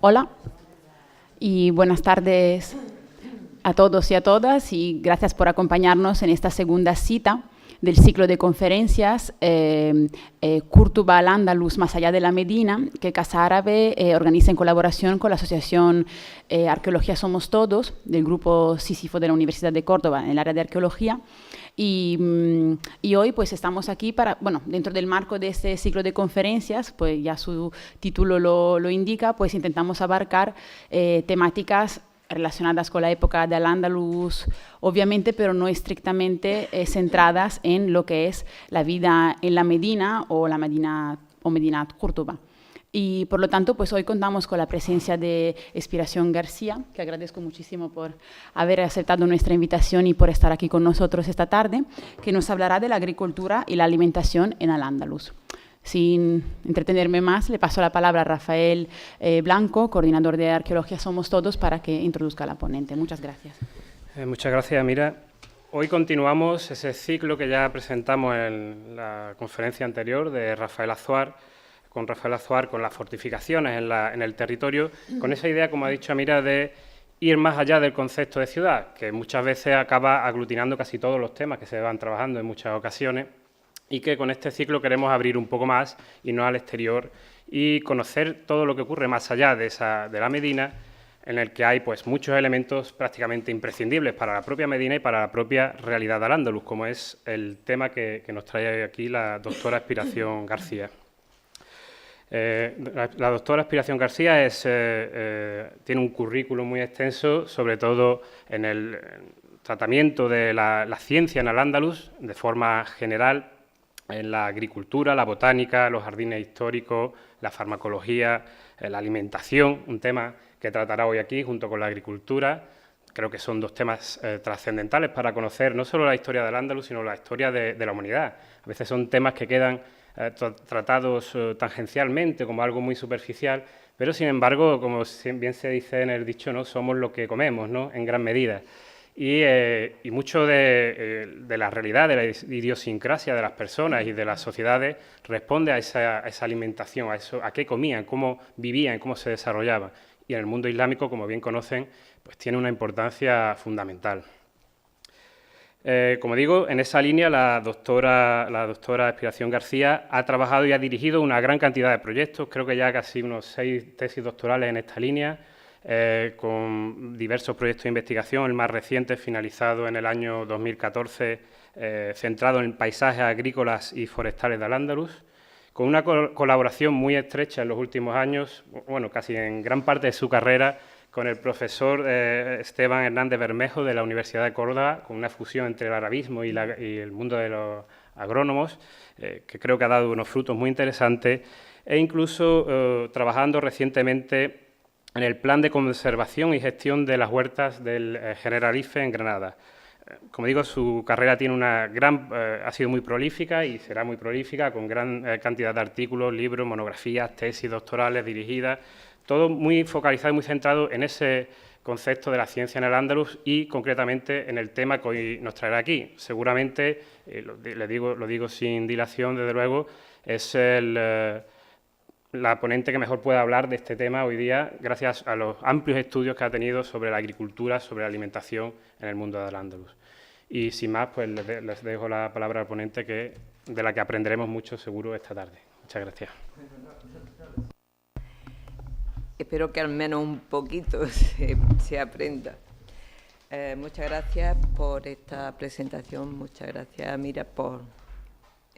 Hola y buenas tardes a todos y a todas y gracias por acompañarnos en esta segunda cita del ciclo de conferencias Córdoba al-Ándalus más allá de la Medina, que Casa Árabe organiza en colaboración con la Asociación Arqueología Somos Todos, del grupo Sísifo de la Universidad de Córdoba en el área de arqueología. Y hoy pues estamos aquí para, bueno, dentro del marco de este ciclo de conferencias, pues ya su título lo indica, pues intentamos abarcar temáticas relacionadas con la época del Al-Ándalus, obviamente, pero no estrictamente centradas en lo que es la vida en la Medina o la Medinat Córdoba. Y por lo tanto, pues hoy contamos con la presencia de Espiración García, que agradezco muchísimo por haber aceptado nuestra invitación y por estar aquí con nosotros esta tarde, que nos hablará de la agricultura y la alimentación en Al-Ándalus. Sin entretenerme más, le paso la palabra a Rafael Blanco, coordinador de Arqueología Somos Todos, para que introduzca a la ponente. Muchas gracias. Muchas gracias, Mira. Hoy continuamos ese ciclo que ya presentamos en la conferencia anterior de Rafael Azuar, con las fortificaciones en el territorio, con esa idea, como ha dicho Amira, de ir más allá del concepto de ciudad, que muchas veces acaba aglutinando casi todos los temas que se van trabajando en muchas ocasiones, y que con este ciclo queremos abrir un poco más y no al exterior y conocer todo lo que ocurre más allá de la Medina, en el que hay pues muchos elementos prácticamente imprescindibles para la propia Medina y para la propia realidad de Al-Ándalus, como es el tema que nos trae aquí la doctora Espiración García. La doctora Espiración García tiene un currículum muy extenso, sobre todo en el tratamiento de la ciencia en Al-Ándalus, de forma general, en la agricultura, la botánica, los jardines históricos, la farmacología, la alimentación, un tema que tratará hoy aquí junto con la agricultura. Creo que son dos temas trascendentales para conocer no solo la historia del Al-Ándalus, sino la historia de la humanidad. A veces son temas que quedan tratados tangencialmente como algo muy superficial, pero sin embargo, como bien se dice en el dicho, ¿no?, somos lo que comemos, ¿no?, en gran medida. Y mucho de la realidad, de la idiosincrasia de las personas y de las sociedades responde a esa alimentación, a qué comían, cómo vivían, cómo se desarrollaban. Y en el mundo islámico, como bien conocen, pues tiene una importancia fundamental. Como digo, en esa línea la doctora Espiración García ha trabajado y ha dirigido una gran cantidad de proyectos, creo que ya casi unos 6 tesis doctorales en esta línea, con diversos proyectos de investigación, el más reciente finalizado en el año 2014, centrado en paisajes agrícolas y forestales de Al-Ándalus, con una colaboración muy estrecha en los últimos años, bueno, casi en gran parte de su carrera, con el profesor Esteban Hernández Bermejo de la Universidad de Córdoba, con una fusión entre el arabismo y el mundo de los agrónomos, que creo que ha dado unos frutos muy interesantes, e incluso trabajando recientemente en el plan de conservación y gestión de las huertas del Generalife en Granada. Como digo, su carrera tiene ha sido muy prolífica y será muy prolífica, con gran cantidad de artículos, libros, monografías, tesis doctorales dirigidas, todo muy focalizado y muy centrado en ese concepto de la ciencia en el Al-Ándalus y concretamente en el tema que hoy nos traerá aquí. Seguramente, lo digo sin dilación, desde luego, es la ponente que mejor puede hablar de este tema hoy día, gracias a los amplios estudios que ha tenido sobre la agricultura, sobre la alimentación en el mundo del Al-Ándalus. Y sin más, pues les dejo la palabra al ponente, de la que aprenderemos mucho seguro esta tarde. Muchas gracias. Espero que al menos un poquito se aprenda. Muchas gracias por esta presentación, muchas gracias, Mira, por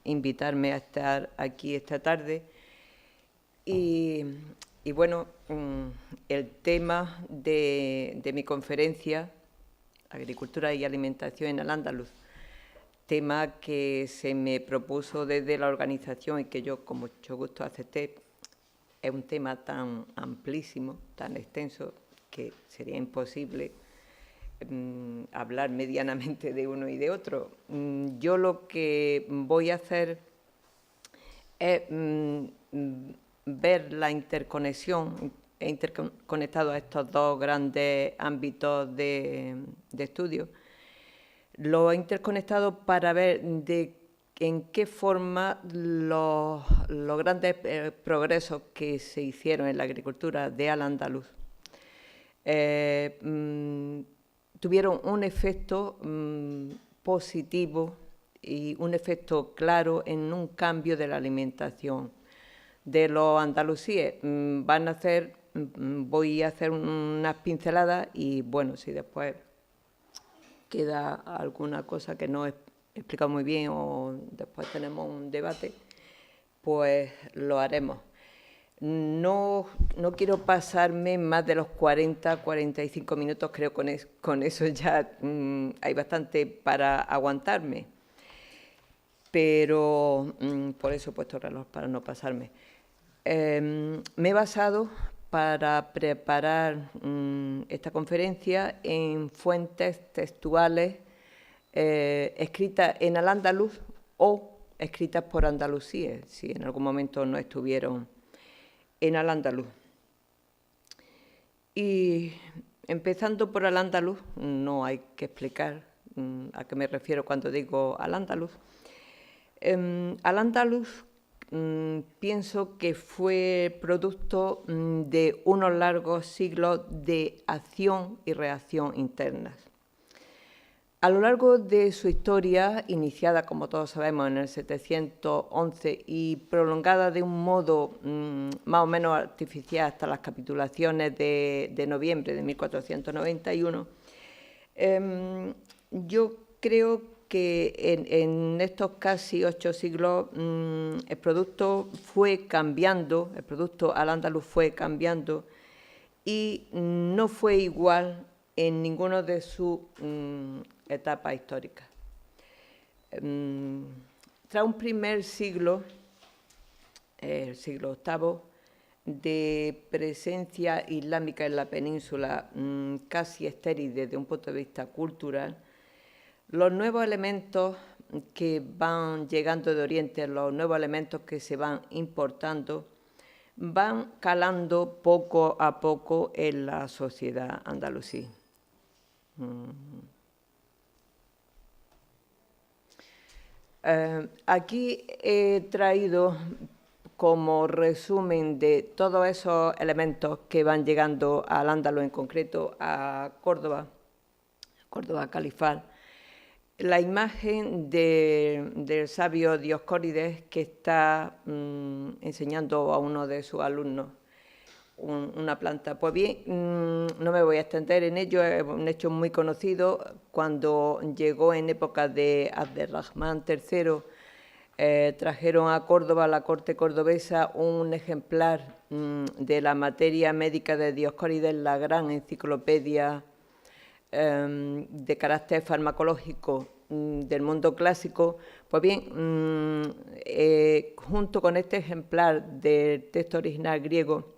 invitarme a estar aquí esta tarde. Y bueno, el tema de mi conferencia, Agricultura y Alimentación en Al-Ándalus, tema que se me propuso desde la organización y que yo con mucho gusto acepté. Es un tema tan amplísimo, tan extenso, que sería imposible hablar medianamente de uno y de otro. Yo lo que voy a hacer es ver la interconexión, he interconectado a estos dos grandes ámbitos de estudio. Lo he interconectado para ver en qué forma los grandes progresos que se hicieron en la agricultura de Al-Ándalus tuvieron un efecto positivo y un efecto claro en un cambio de la alimentación de los andalusíes. Voy a hacer unas pinceladas y, bueno, si después queda alguna cosa que no he explicado muy bien o después tenemos un debate, pues lo haremos. No quiero pasarme más de los 40-45 minutos, creo que con eso ya hay bastante para aguantarme, pero por eso he puesto el reloj, para no pasarme. Me he basado para preparar esta conferencia en fuentes textuales escritas en Al-Ándalus o escritas por andalusíes, si en algún momento no estuvieron en Al-Ándalus. Y empezando por Al-Ándalus, no hay que explicar a qué me refiero cuando digo Al-Ándalus. Al-Ándalus pienso que fue producto de unos largos siglos de acción y reacción internas. A lo largo de su historia, iniciada, como todos sabemos, en el 711 y prolongada de un modo más o menos artificial hasta las capitulaciones de noviembre de 1491, yo creo que en estos casi 8 siglos el producto fue cambiando, el producto Al-Ándalus fue cambiando y no fue igual en ninguno de sus etapas históricas. Tras un primer siglo, el siglo VIII, de presencia islámica en la península casi estéril desde un punto de vista cultural, los nuevos elementos que van llegando de Oriente, los nuevos elementos que se van importando, van calando poco a poco en la sociedad andalusí. Aquí he traído como resumen de todos esos elementos que van llegando al Al-Ándalus, en concreto a Córdoba califal, la imagen del sabio Dioscórides que está enseñando a uno de sus alumnos una planta. Pues bien, no me voy a extender en ello, es un hecho muy conocido. Cuando llegó en época de Abderrahmán III, trajeron a Córdoba, a la corte cordobesa, un ejemplar de la materia médica de Dioscórides, la gran enciclopedia de carácter farmacológico del mundo clásico. Pues bien, junto con este ejemplar del texto original griego,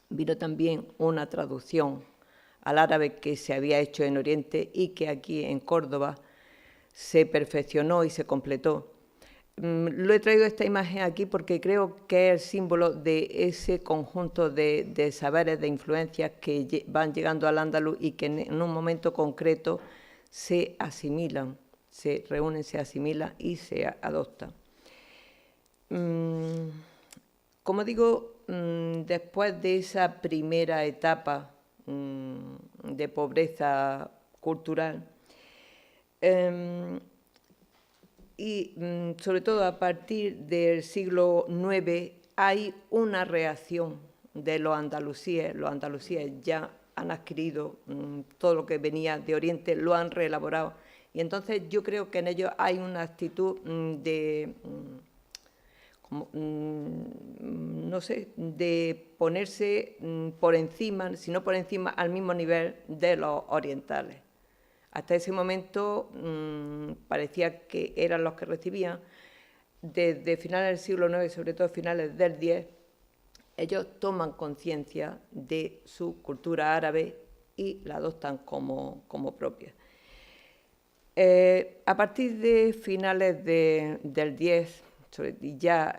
vino también una traducción al árabe que se había hecho en Oriente y que aquí en Córdoba se perfeccionó y se completó. Lo he traído esta imagen aquí porque creo que es el símbolo de ese conjunto de saberes, de influencias que van llegando al Al-Ándalus y que en un momento concreto se asimilan, se reúnen, se asimilan y se adoptan. Como digo, después de esa primera etapa de pobreza cultural, y sobre todo a partir del siglo IX hay una reacción de los andalusíes. Los andalusíes ya han adquirido todo lo que venía de Oriente, lo han reelaborado. Y entonces yo creo que en ellos hay una actitud de, no sé, de ponerse por encima, si no por encima, al mismo nivel de los orientales. Hasta ese momento parecía que eran los que recibían. Desde finales del siglo IX, sobre todo finales del X, ellos toman conciencia de su cultura árabe y la adoptan como propia. A partir de finales del X, ya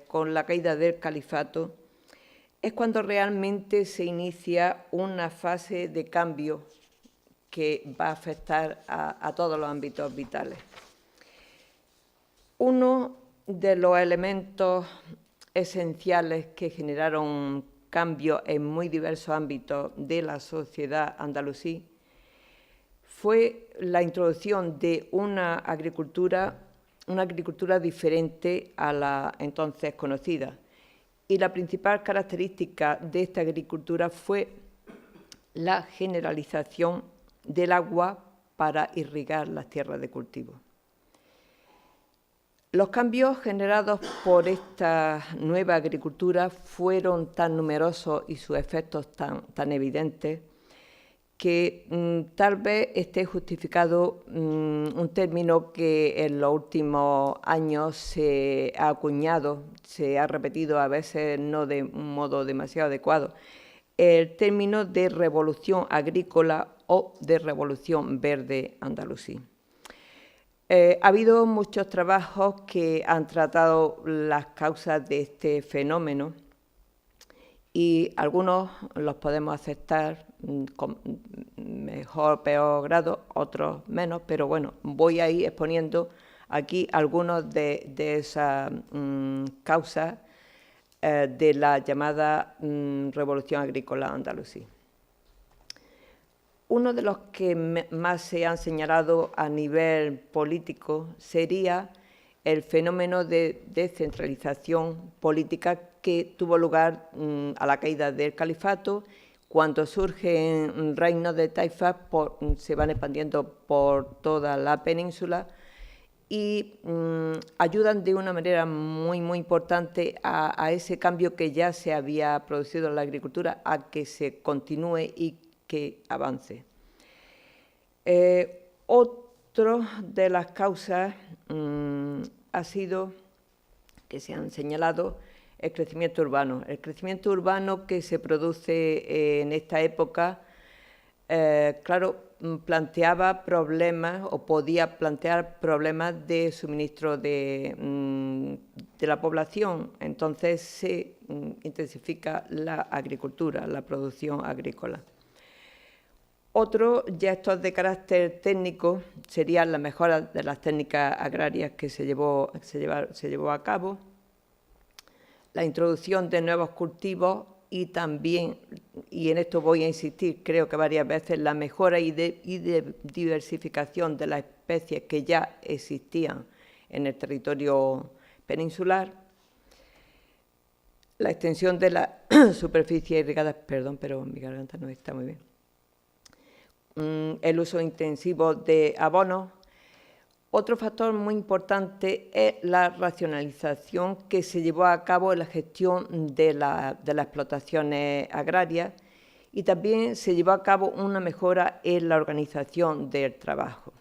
con la caída del califato, es cuando realmente se inicia una fase de cambio que va a afectar a todos los ámbitos vitales. Uno de los elementos esenciales que generaron cambios en muy diversos ámbitos de la sociedad andalusí fue la introducción de una agricultura diferente a la entonces conocida. Y la principal característica de esta agricultura fue la generalización del agua para irrigar las tierras de cultivo. Los cambios generados por esta nueva agricultura fueron tan numerosos y sus efectos tan evidentes que tal vez esté justificado un término que en los últimos años se ha acuñado, se ha repetido a veces no de un modo demasiado adecuado, el término de revolución agrícola o de revolución verde andalusí. Ha habido muchos trabajos que han tratado las causas de este fenómeno y algunos los podemos aceptar con mejor o peor grado, otros menos, pero bueno, voy a ir exponiendo aquí algunos de esas causas de la llamada revolución agrícola andalusí. Uno de los que más se han señalado a nivel político sería el fenómeno de descentralización política que tuvo lugar a la caída del califato, cuando surgen reinos de taifas, se van expandiendo por toda la península y ayudan de una manera muy importante a ese cambio que ya se había producido en la agricultura, a que se continúe y que avance. Otro de las causas ha sido, que se han señalado, el crecimiento urbano. El crecimiento urbano que se produce en esta época, claro, planteaba problemas o podía plantear problemas de suministro de la población. Entonces se intensifica la agricultura, la producción agrícola. Otro, ya estos de carácter técnico, serían la mejora de las técnicas agrarias que se llevó a cabo, la introducción de nuevos cultivos y también, y en esto voy a insistir, creo que varias veces, la mejora y de diversificación de las especies que ya existían en el territorio peninsular, la extensión de la superficie irrigada, perdón, pero mi garganta no está muy bien, el uso intensivo de abonos. Otro factor muy importante es la racionalización que se llevó a cabo en la gestión de las explotaciones agrarias y también se llevó a cabo una mejora en la organización del trabajo.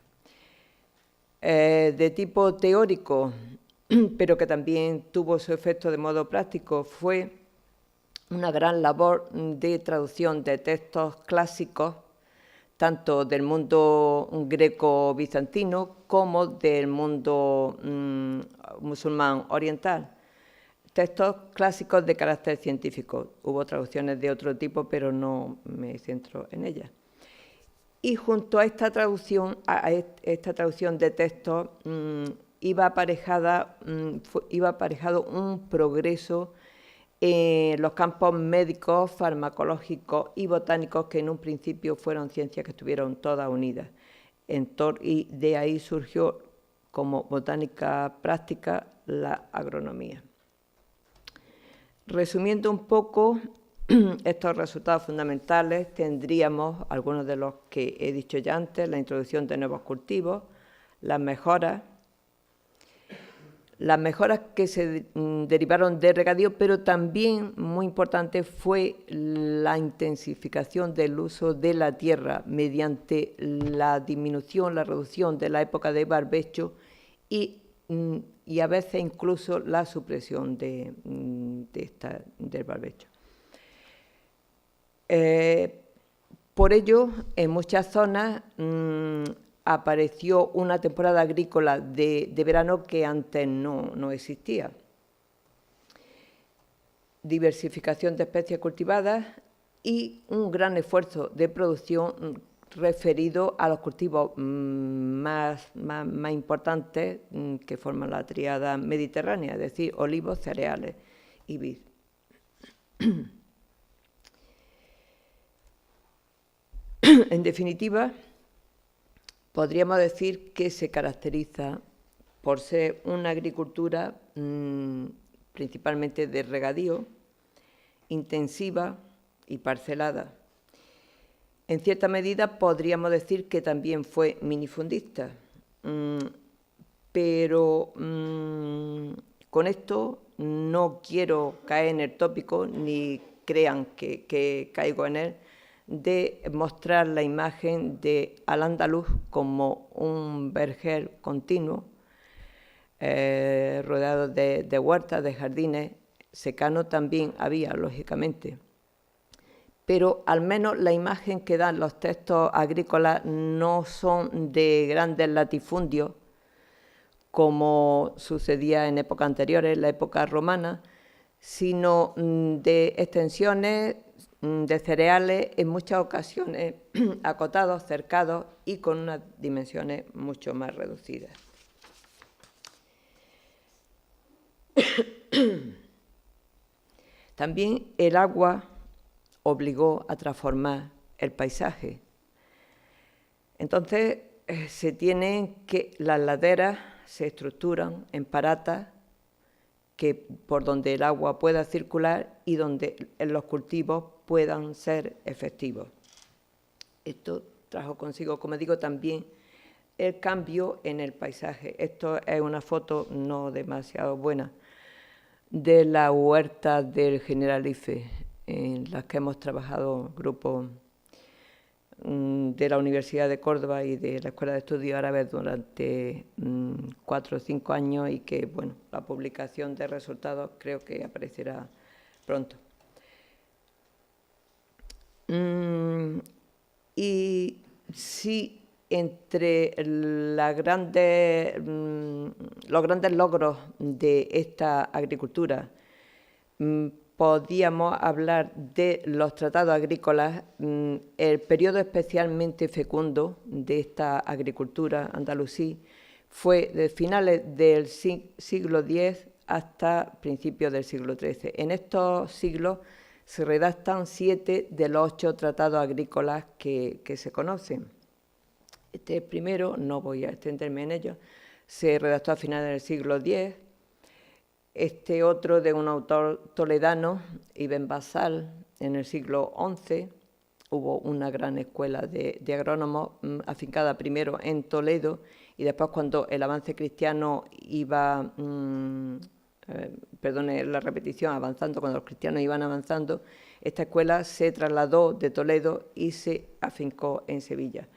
De tipo teórico, pero que también tuvo su efecto de modo práctico, fue una gran labor de traducción de textos clásicos tanto del mundo greco-bizantino como del mundo musulmán oriental. Textos clásicos de carácter científico. Hubo traducciones de otro tipo, pero no me centro en ellas. Y junto a esta traducción de textos, iba aparejado un progreso en los campos médicos, farmacológicos y botánicos, que en un principio fueron ciencias que estuvieron todas unidas. Y de ahí surgió como botánica práctica la agronomía. Resumiendo un poco estos resultados fundamentales, tendríamos algunos de los que he dicho ya antes: la introducción de nuevos cultivos, las mejoras que se derivaron del regadío, pero también, muy importante, fue la intensificación del uso de la tierra mediante la disminución, la reducción de la época de barbecho y a veces incluso la supresión del barbecho. Por ello, en muchas zonas apareció una temporada agrícola de verano que antes no existía. Diversificación de especies cultivadas y un gran esfuerzo de producción referido a los cultivos más importantes que forman la tríada mediterránea, es decir, olivos, cereales y vid. En definitiva, podríamos decir que se caracteriza por ser una agricultura principalmente de regadío, intensiva y parcelada. En cierta medida podríamos decir que también fue minifundista, pero con esto no quiero caer en el tópico, ni crean que caigo en él, de mostrar la imagen de Al-Ándalus como un vergel continuo, rodeado de huertas, de jardines. Secano también había, lógicamente, pero al menos la imagen que dan los textos agrícolas no son de grandes latifundios, como sucedía en épocas anteriores, la época romana, sino de extensiones de cereales, en muchas ocasiones acotados, cercados y con unas dimensiones mucho más reducidas. También el agua obligó a transformar el paisaje. Entonces se tienen que las laderas se estructuran en paratas por donde el agua pueda circular y donde los cultivos puedan ser efectivos. Esto trajo consigo, como digo, también el cambio en el paisaje. Esto es una foto no demasiado buena de la huerta del Generalife, en las que hemos trabajado grupos de la Universidad de Córdoba y de la Escuela de Estudios Árabes durante 4 o 5 años, y que, bueno, la publicación de resultados creo que aparecerá pronto. Y sí, entre los grandes logros de esta agricultura, podíamos hablar de los tratados agrícolas. El periodo especialmente fecundo de esta agricultura andalusí fue de finales del siglo X hasta principios del siglo XIII. En estos siglos se redactan 7 de los 8 tratados agrícolas que se conocen. Este primero, no voy a extenderme en ello, se redactó a finales del siglo X. Este otro, de un autor toledano, Ibn Basal, en el siglo XI. Hubo una gran escuela de agrónomos afincada primero en Toledo, y después, cuando el avance cristiano iba, perdone la repetición, avanzando, cuando los cristianos iban avanzando, esta escuela se trasladó de Toledo y se afincó en Sevilla.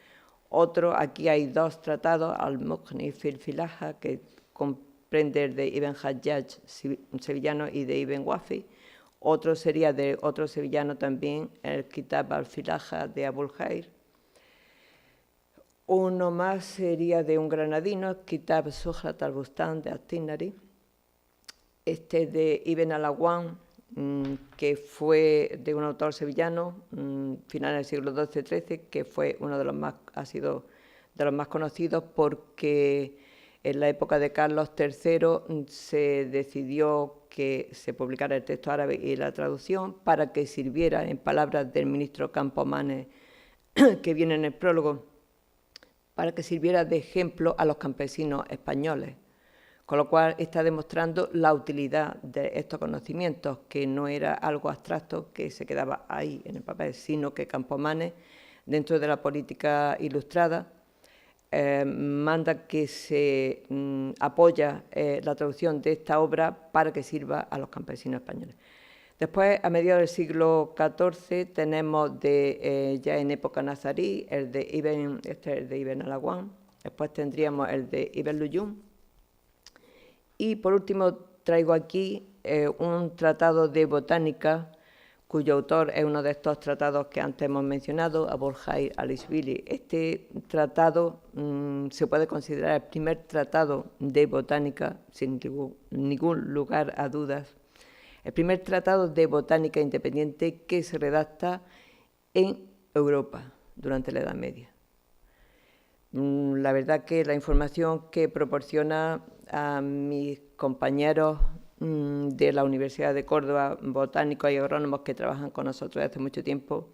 Aquí hay 2 tratados, Al-Mughni fil Filaha, que comprende el de Ibn Hajjaj, sevillano, y de Ibn Wafi. Otro sería de otro sevillano también, el Kitab al-Filaha de Abul Khair. Uno más sería de un granadino, Kitab Suhrat al-Bustan de At-Tinari. Este de Ibn al-Awwam, que fue de un autor sevillano, final del siglo XII-XIII, que fue uno de los más, ha sido de los más conocidos, porque en la época de Carlos III se decidió que se publicara el texto árabe y la traducción para que sirviera, en palabras del ministro Campomanes, que viene en el prólogo, para que sirviera de ejemplo a los campesinos españoles. Con lo cual está demostrando la utilidad de estos conocimientos, que no era algo abstracto que se quedaba ahí en el papel, sino que Campomanes, dentro de la política ilustrada, manda que se apoya la traducción de esta obra para que sirva a los campesinos españoles. Después, a mediados del siglo XIV, tenemos ya en época nazarí el de Ibn al-Awwam. Después tendríamos el de Ibn Luyum. Y por último traigo aquí un tratado de botánica, cuyo autor es uno de estos tratados que antes hemos mencionado, Abul Khair al-Ishbili. Este tratado se puede considerar el primer tratado de botánica, sin ningún lugar a dudas, el primer tratado de botánica independiente que se redacta en Europa durante la Edad Media. La verdad que la información que proporciona a mis compañeros de la Universidad de Córdoba, botánicos y agrónomos que trabajan con nosotros desde hace mucho tiempo,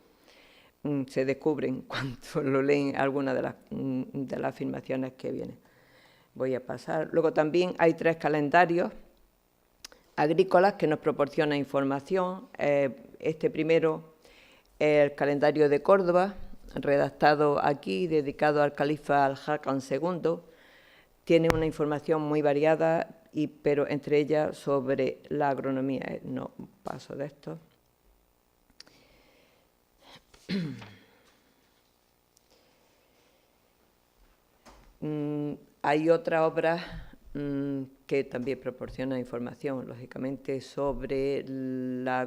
se descubren cuando lo leen algunas de las afirmaciones que vienen. Voy a pasar. Luego también hay 3 calendarios agrícolas que nos proporcionan información. Este primero es el calendario de Córdoba, redactado aquí, dedicado al califa Al-Hakam II. Tiene una información muy variada, pero entre ellas sobre la agronomía. No paso de esto. Hay otra obra que también proporciona información, lógicamente, sobre la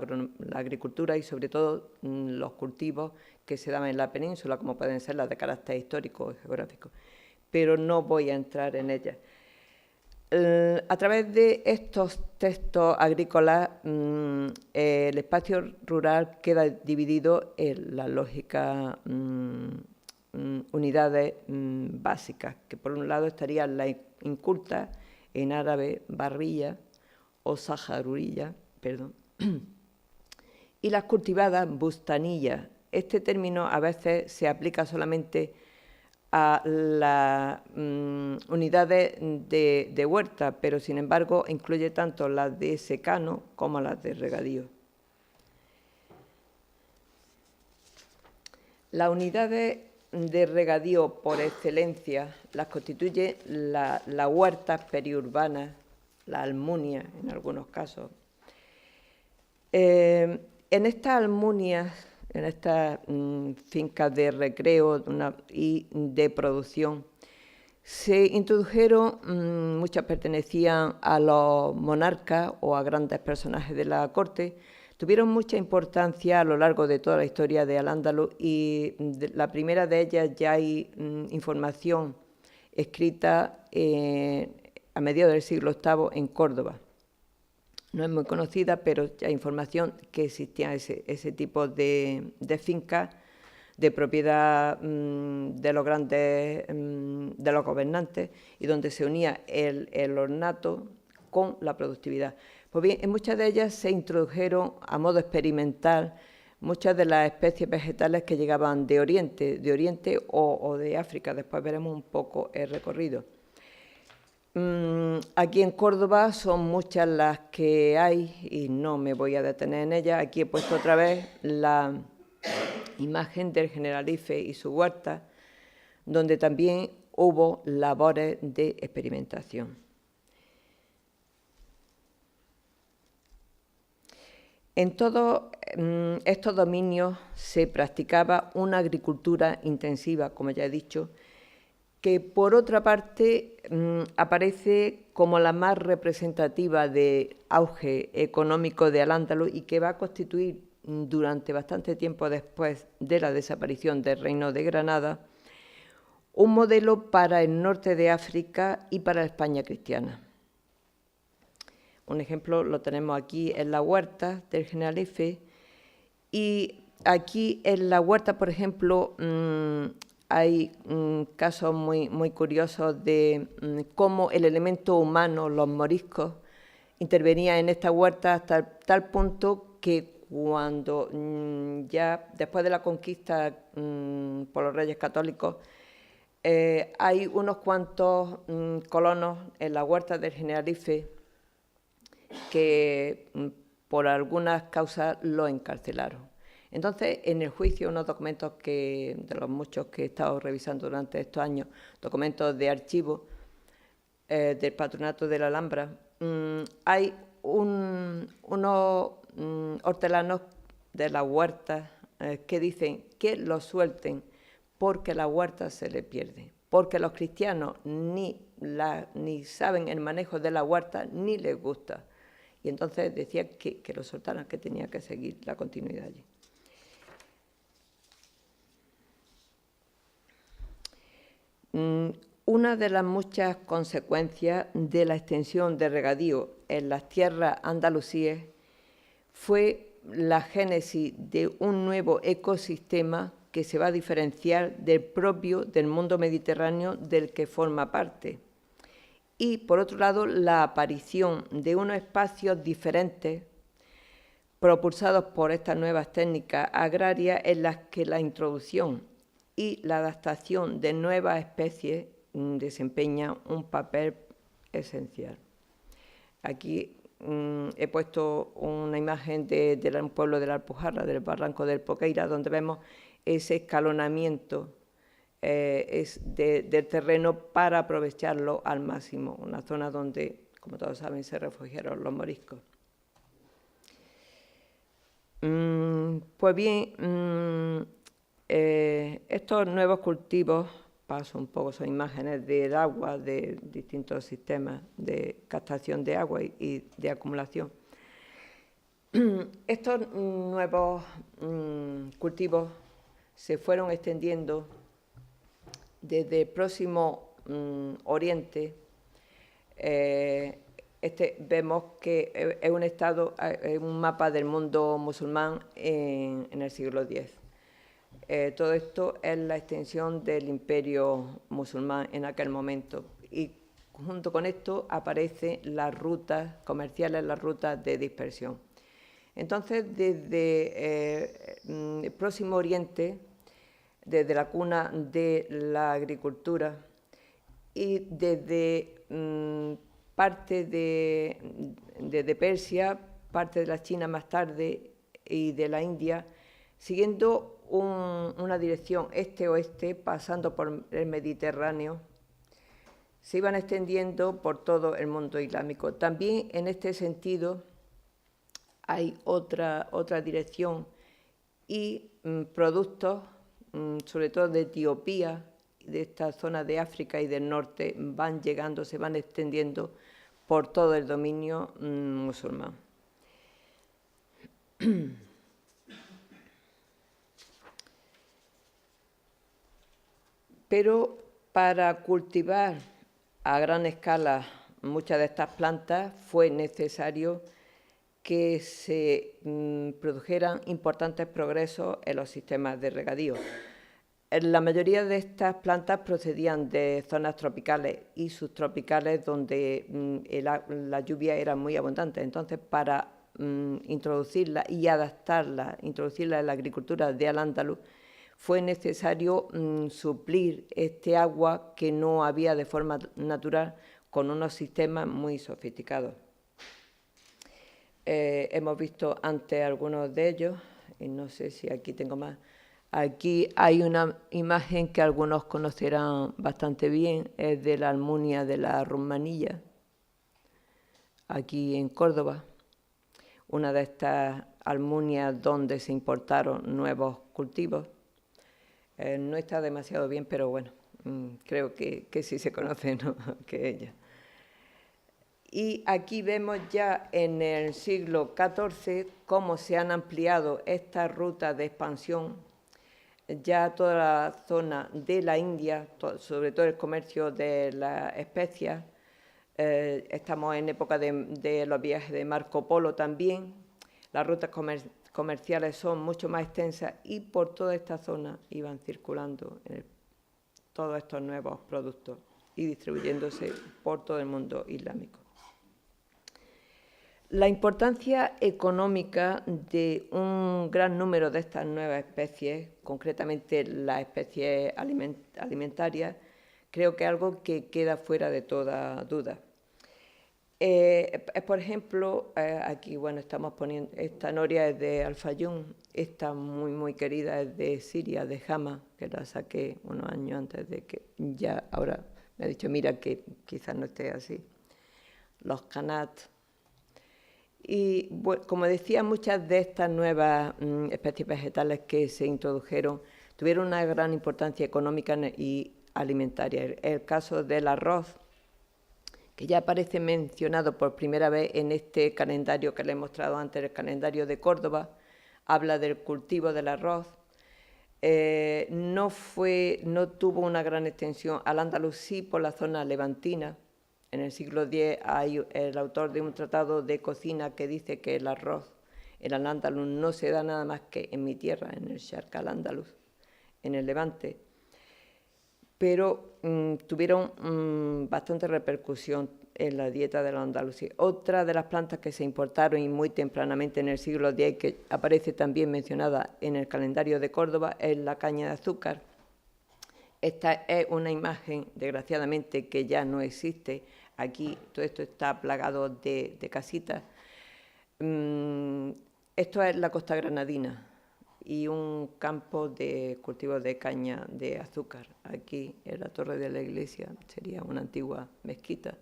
agricultura y sobre todo los cultivos que se daban en la península, como pueden ser las de carácter histórico o geográfico, pero no voy a entrar en ellas. A través de estos textos agrícolas, el espacio rural queda dividido en la lógica unidades básicas, que por un lado estarían la inculta, en árabe barrilla o saharurilla, perdón, y las cultivadas bustanillas. Este término a veces se aplica solamente a las unidades de huerta, pero sin embargo incluye tanto las de secano como las de regadío. Las unidades de regadío por excelencia las constituye la huerta periurbana, la almunia en algunos casos. En estas almunias, en estas fincas de recreo y de producción, se introdujeron, muchas pertenecían a los monarcas o a grandes personajes de la corte. Tuvieron mucha importancia a lo largo de toda la historia de Al-Ándalus y la primera de ellas ya hay información escrita a mediados del siglo VIII en Córdoba. No es muy conocida, pero ya hay información que existía ese tipo de fincas de propiedad de los grandes, de los gobernantes, y donde se unía el ornato con la productividad. Pues bien, en muchas de ellas se introdujeron a modo experimental muchas de las especies vegetales que llegaban de Oriente o de África. Después veremos un poco el recorrido. Aquí en Córdoba son muchas las que hay y no me voy a detener en ellas. Aquí he puesto otra vez la imagen del Generalife y su huerta, donde también hubo labores de experimentación. En todos estos dominios se practicaba una agricultura intensiva, como ya he dicho, que por otra parte aparece como la más representativa de auge económico de Al-Ándalus y que va a constituir durante bastante tiempo después de la desaparición del Reino de Granada un modelo para el norte de África y para la España cristiana. Un ejemplo lo tenemos aquí en la huerta del Generalife, y aquí en la huerta, por ejemplo, hay casos muy curiosos de cómo el elemento humano, los moriscos, intervenía en esta huerta hasta tal punto que cuando ya después de la conquista por los reyes católicos, hay unos cuantos colonos en la huerta del Generalife que por algunas causas lo encarcelaron. Entonces, en el juicio, unos documentos de los muchos que he estado revisando durante estos años, documentos de archivo del Patronato de la Alhambra, hay unos hortelanos de la huerta que dicen que lo suelten porque la huerta se le pierde, porque los cristianos ni saben el manejo de la huerta ni les gusta. Y entonces decía que lo soltaran, que tenía que seguir la continuidad allí. Una de las muchas consecuencias de la extensión de regadío en las tierras andalusíes fue la génesis de un nuevo ecosistema que se va a diferenciar del propio del mundo mediterráneo del que forma parte. Y, por otro lado, la aparición de unos espacios diferentes propulsados por estas nuevas técnicas agrarias en las que la introducción y la adaptación de nuevas especies desempeñan un papel esencial. Aquí he puesto una imagen de un pueblo de la Alpujarra, del barranco del Poqueira, donde vemos ese escalonamiento del terreno para aprovecharlo al máximo, una zona donde, como todos saben, se refugiaron los moriscos. Pues bien, estos nuevos cultivos, paso un poco, son imágenes del agua, de distintos sistemas de captación de agua y de acumulación. Estos nuevos cultivos se fueron extendiendo desde el próximo Oriente. Vemos que es un estado, un mapa del mundo musulmán en el siglo X. Todo esto es la extensión del imperio musulmán en aquel momento. Y junto con esto aparecen las rutas comerciales, las rutas de dispersión. Entonces, desde el próximo Oriente, desde la cuna de la agricultura y desde parte de Persia, parte de la China más tarde y de la India, siguiendo una dirección este-oeste, pasando por el Mediterráneo, se iban extendiendo por todo el mundo islámico. También en este sentido hay otra dirección y productos, sobre todo de Etiopía, de esta zona de África y del norte, van llegando, se van extendiendo por todo el dominio musulmán. Pero para cultivar a gran escala muchas de estas plantas fue necesario que se produjeran importantes progresos en los sistemas de regadío. La mayoría de estas plantas procedían de zonas tropicales y subtropicales donde la lluvia era muy abundante. Entonces, para introducirla y adaptarla, introducirla en la agricultura de Al-Ándalus, fue necesario suplir este agua que no había de forma natural con unos sistemas muy sofisticados. Hemos visto antes algunos de ellos, y no sé si aquí tengo más. Aquí hay una imagen que algunos conocerán bastante bien, es de la Almunia de la Rumanilla, aquí en Córdoba, una de estas almunias donde se importaron nuevos cultivos. No está demasiado bien, pero bueno, creo que sí se conoce, ¿no?, que ella. Y aquí vemos ya en el siglo XIV cómo se han ampliado estas rutas de expansión, ya toda la zona de la India, sobre todo el comercio de las especias. Estamos en época de los viajes de Marco Polo también. Las rutas comerciales son mucho más extensas y por toda esta zona iban circulando todos estos nuevos productos y distribuyéndose por todo el mundo islámico. La importancia económica de un gran número de estas nuevas especies, concretamente las especies alimentarias, creo que es algo que queda fuera de toda duda. Por ejemplo, aquí estamos poniendo, esta noria es de Al-Fayum, esta muy querida es de Siria, de Hama, que la saqué unos años antes de que ya ahora me ha dicho, mira, que quizás no esté así. Los Qanat. Y como decía, muchas de estas nuevas especies vegetales que se introdujeron tuvieron una gran importancia económica y alimentaria. El caso del arroz, que ya aparece mencionado por primera vez en este calendario que le he mostrado antes, el calendario de Córdoba, habla del cultivo del arroz. No tuvo una gran extensión Al-Ándalus, sí por la zona levantina. En el siglo X hay el autor de un tratado de cocina que dice que el arroz en Al-Ándalus no se da nada más que en mi tierra, en el Sharq Al-Ándalus, en el Levante, pero tuvieron bastante repercusión en la dieta de los andalusíes. Otra de las plantas que se importaron y muy tempranamente en el siglo X, que aparece también mencionada en el calendario de Córdoba, es la caña de azúcar. Esta es una imagen, desgraciadamente, que ya no existe. Aquí todo esto está plagado de casitas. Esto es la costa granadina y un campo de cultivo de caña de azúcar. Aquí en la torre de la iglesia sería una antigua mezquita.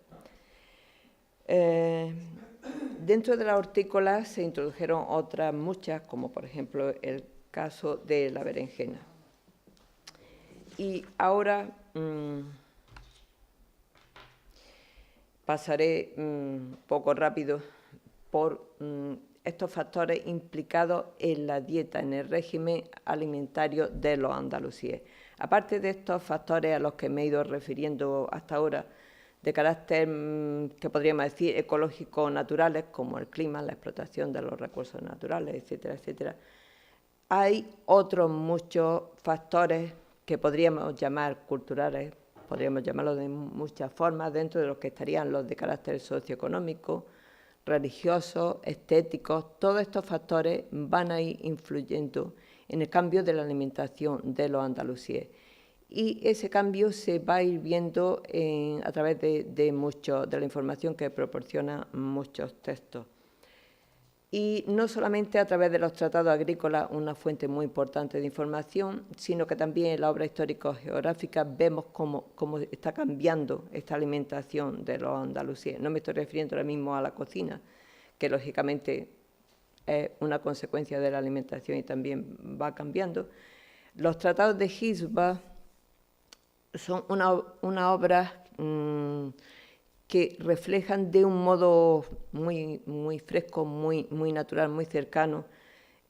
Dentro de la hortícola se introdujeron otras muchas, como por ejemplo el caso de la berenjena. Y ahora pasaré poco rápido por estos factores implicados en la dieta, en el régimen alimentario de los andalusíes. Aparte de estos factores a los que me he ido refiriendo hasta ahora, de carácter, que podríamos decir, ecológico-naturales, como el clima, la explotación de los recursos naturales, etcétera, etcétera, hay otros muchos factores que podríamos llamar culturales, podríamos llamarlos de muchas formas, dentro de los que estarían los de carácter socioeconómico, religiosos, estéticos. Todos estos factores van a ir influyendo en el cambio de la alimentación de los andalusíes. Y ese cambio se va a ir viendo a través de la información que proporcionan muchos textos. Y no solamente a través de los tratados agrícolas, una fuente muy importante de información, sino que también en la obra histórico-geográfica vemos cómo está cambiando esta alimentación de los andalusíes. No me estoy refiriendo ahora mismo a la cocina, que lógicamente es una consecuencia de la alimentación y también va cambiando. Los tratados de Gisba son una obra que reflejan de un modo muy fresco, muy natural, muy cercano,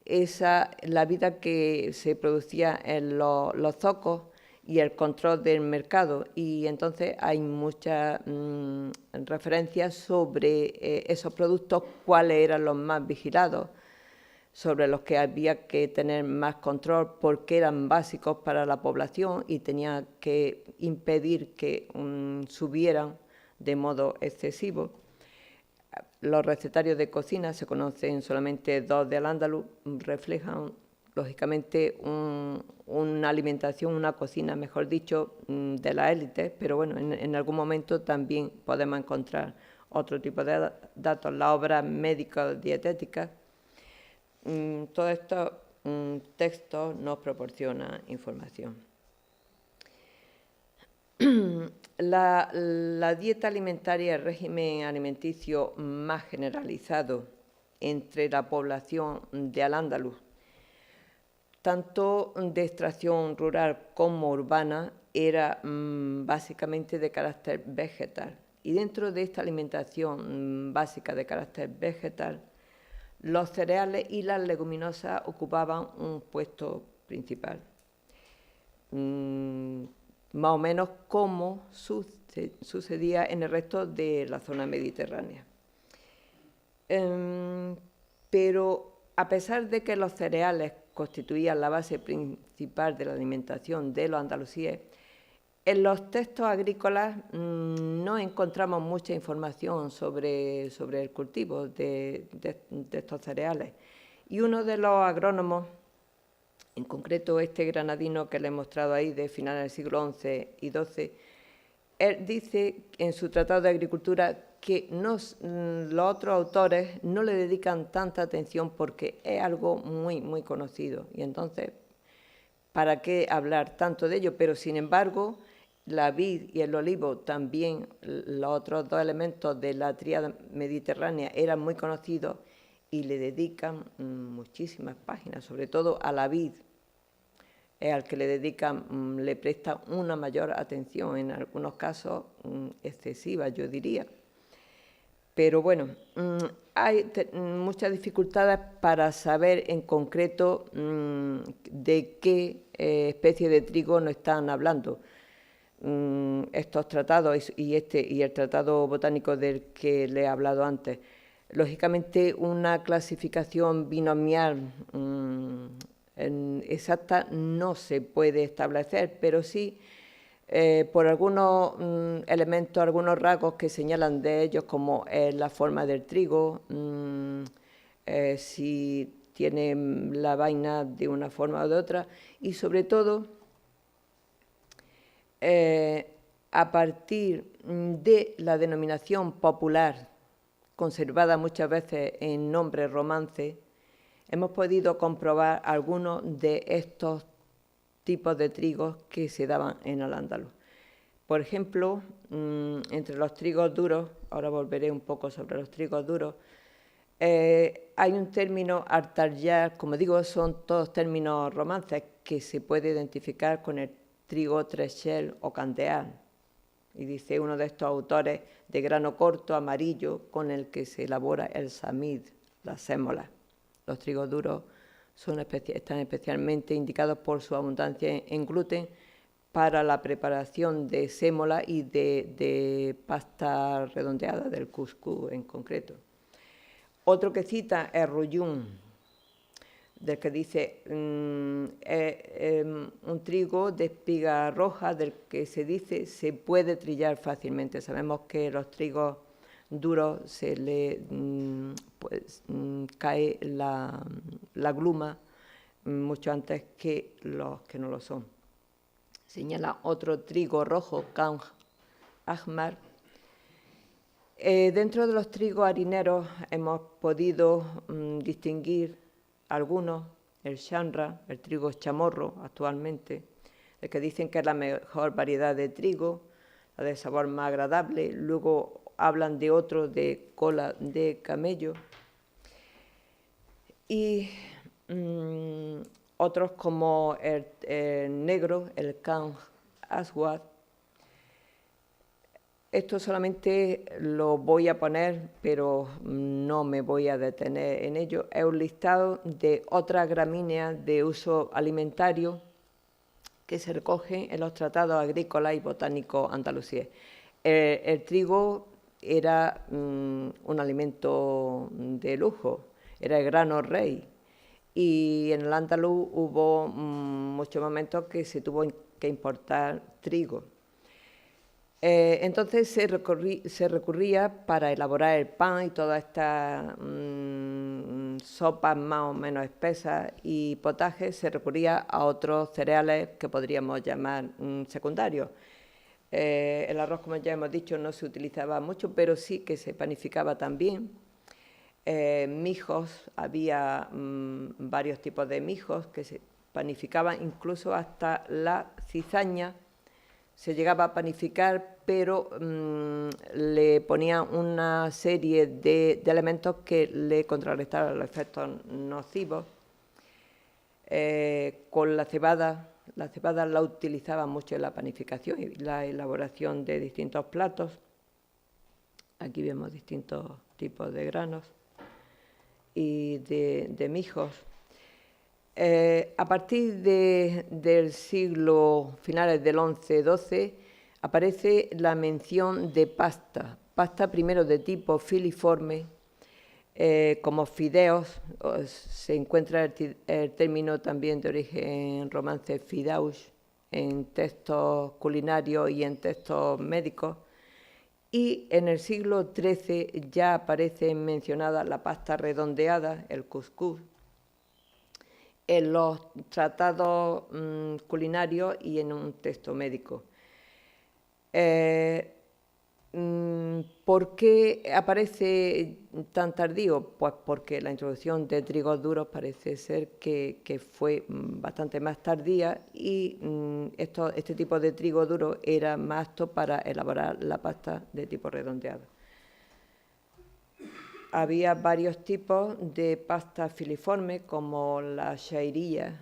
la vida que se producía en los zocos y el control del mercado. Y entonces hay muchas referencias sobre esos productos, cuáles eran los más vigilados, sobre los que había que tener más control porque eran básicos para la población y tenía que impedir que subieran de modo excesivo. Los recetarios de cocina, se conocen solamente 2 de Al-Ándalus, reflejan lógicamente una alimentación, una cocina, mejor dicho, de la élite, pero bueno, en algún momento también podemos encontrar otro tipo de datos, la obra médico-dietética. Todos estos textos nos proporcionan información. La dieta alimentaria, el régimen alimenticio más generalizado entre la población de Al-Ándalus, tanto de extracción rural como urbana, era básicamente de carácter vegetal. Y dentro de esta alimentación básica de carácter vegetal, los cereales y las leguminosas ocupaban un puesto principal. Más o menos como sucedía en el resto de la zona mediterránea. Pero a pesar de que los cereales constituían la base principal de la alimentación de los andalusíes, en los textos agrícolas no encontramos mucha información sobre el cultivo de estos cereales. Y uno de los agrónomos, en concreto este granadino que le he mostrado ahí de finales del siglo XI y XII, él dice en su tratado de agricultura que los otros autores no le dedican tanta atención porque es algo muy conocido. Y entonces, ¿para qué hablar tanto de ello? Pero sin embargo, la vid y el olivo también, los otros 2 elementos de la tríada mediterránea, eran muy conocidos y le dedican muchísimas páginas, sobre todo a la vid, al que le prestan una mayor atención, en algunos casos excesiva, yo diría. Pero bueno, hay muchas dificultades para saber en concreto de qué especie de trigo nos están hablando. Estos tratados y el tratado botánico del que le he hablado antes. Lógicamente, una clasificación binomial exacta no se puede establecer, pero sí por algunos elementos, algunos rasgos que señalan de ellos, como la forma del trigo, si tiene la vaina de una forma o de otra, y sobre todo a partir de la denominación popular, conservada muchas veces en nombres romances, hemos podido comprobar algunos de estos tipos de trigos que se daban en Al-Ándalus. Por ejemplo, entre los trigos duros, ahora volveré un poco sobre los trigos duros, hay un término artaryar, como digo, son todos términos romances que se puede identificar con el trigo treshel o candeal. Y dice uno de estos autores, de grano corto, amarillo, con el que se elabora el samid, la sémola. Los trigos duros están especialmente indicados por su abundancia en gluten para la preparación de sémola y de pasta redondeada, del cuscús en concreto. Otro que cita es Ruyún, del que dice un trigo de espiga roja, del que se dice se puede trillar fácilmente. Sabemos que los trigos duros se le cae la gluma mucho antes que los que no lo son. Señala otro trigo rojo, Kanj Ahmar. Dentro de los trigos harineros hemos podido distinguir algunos, el shanra, el trigo chamorro actualmente, el que dicen que es la mejor variedad de trigo, la de sabor más agradable. Luego hablan de otro de cola de camello y otros como el negro, el Kanj Aswad. Esto solamente lo voy a poner, pero no me voy a detener en ello. Es un listado de otras gramíneas de uso alimentario que se recogen en los tratados agrícolas y botánicos andalusíes. El trigo era un alimento de lujo, era el grano rey, y en el Andaluz hubo muchos momentos que se tuvo que importar trigo. Entonces se recurría para elaborar el pan y todas estas sopas más o menos espesas y potajes, se recurría a otros cereales que podríamos llamar secundarios. El arroz, como ya hemos dicho, no se utilizaba mucho, pero sí que se panificaba también. Mijos, había varios tipos de mijos que se panificaban, incluso hasta la cizaña se llegaba a panificar, pero le ponían una serie de elementos que le contrarrestaban los efectos nocivos. Con la cebada la utilizaban mucho en la panificación y la elaboración de distintos platos. Aquí vemos distintos tipos de granos y de mijos. A partir del siglo finales del XI-XII aparece la mención de pasta primero de tipo filiforme, como fideos. Se encuentra el término también de origen romance fidaush en textos culinarios y en textos médicos. Y en el siglo XIII ya aparece mencionada la pasta redondeada, el cuscús, en los tratados culinarios y en un texto médico. ¿Por qué aparece tan tardío? Pues porque la introducción de trigos duros parece ser que fue bastante más tardía y este tipo de trigo duro era más apto para elaborar la pasta de tipo redondeado. Había varios tipos de pasta filiforme, como la shairilla,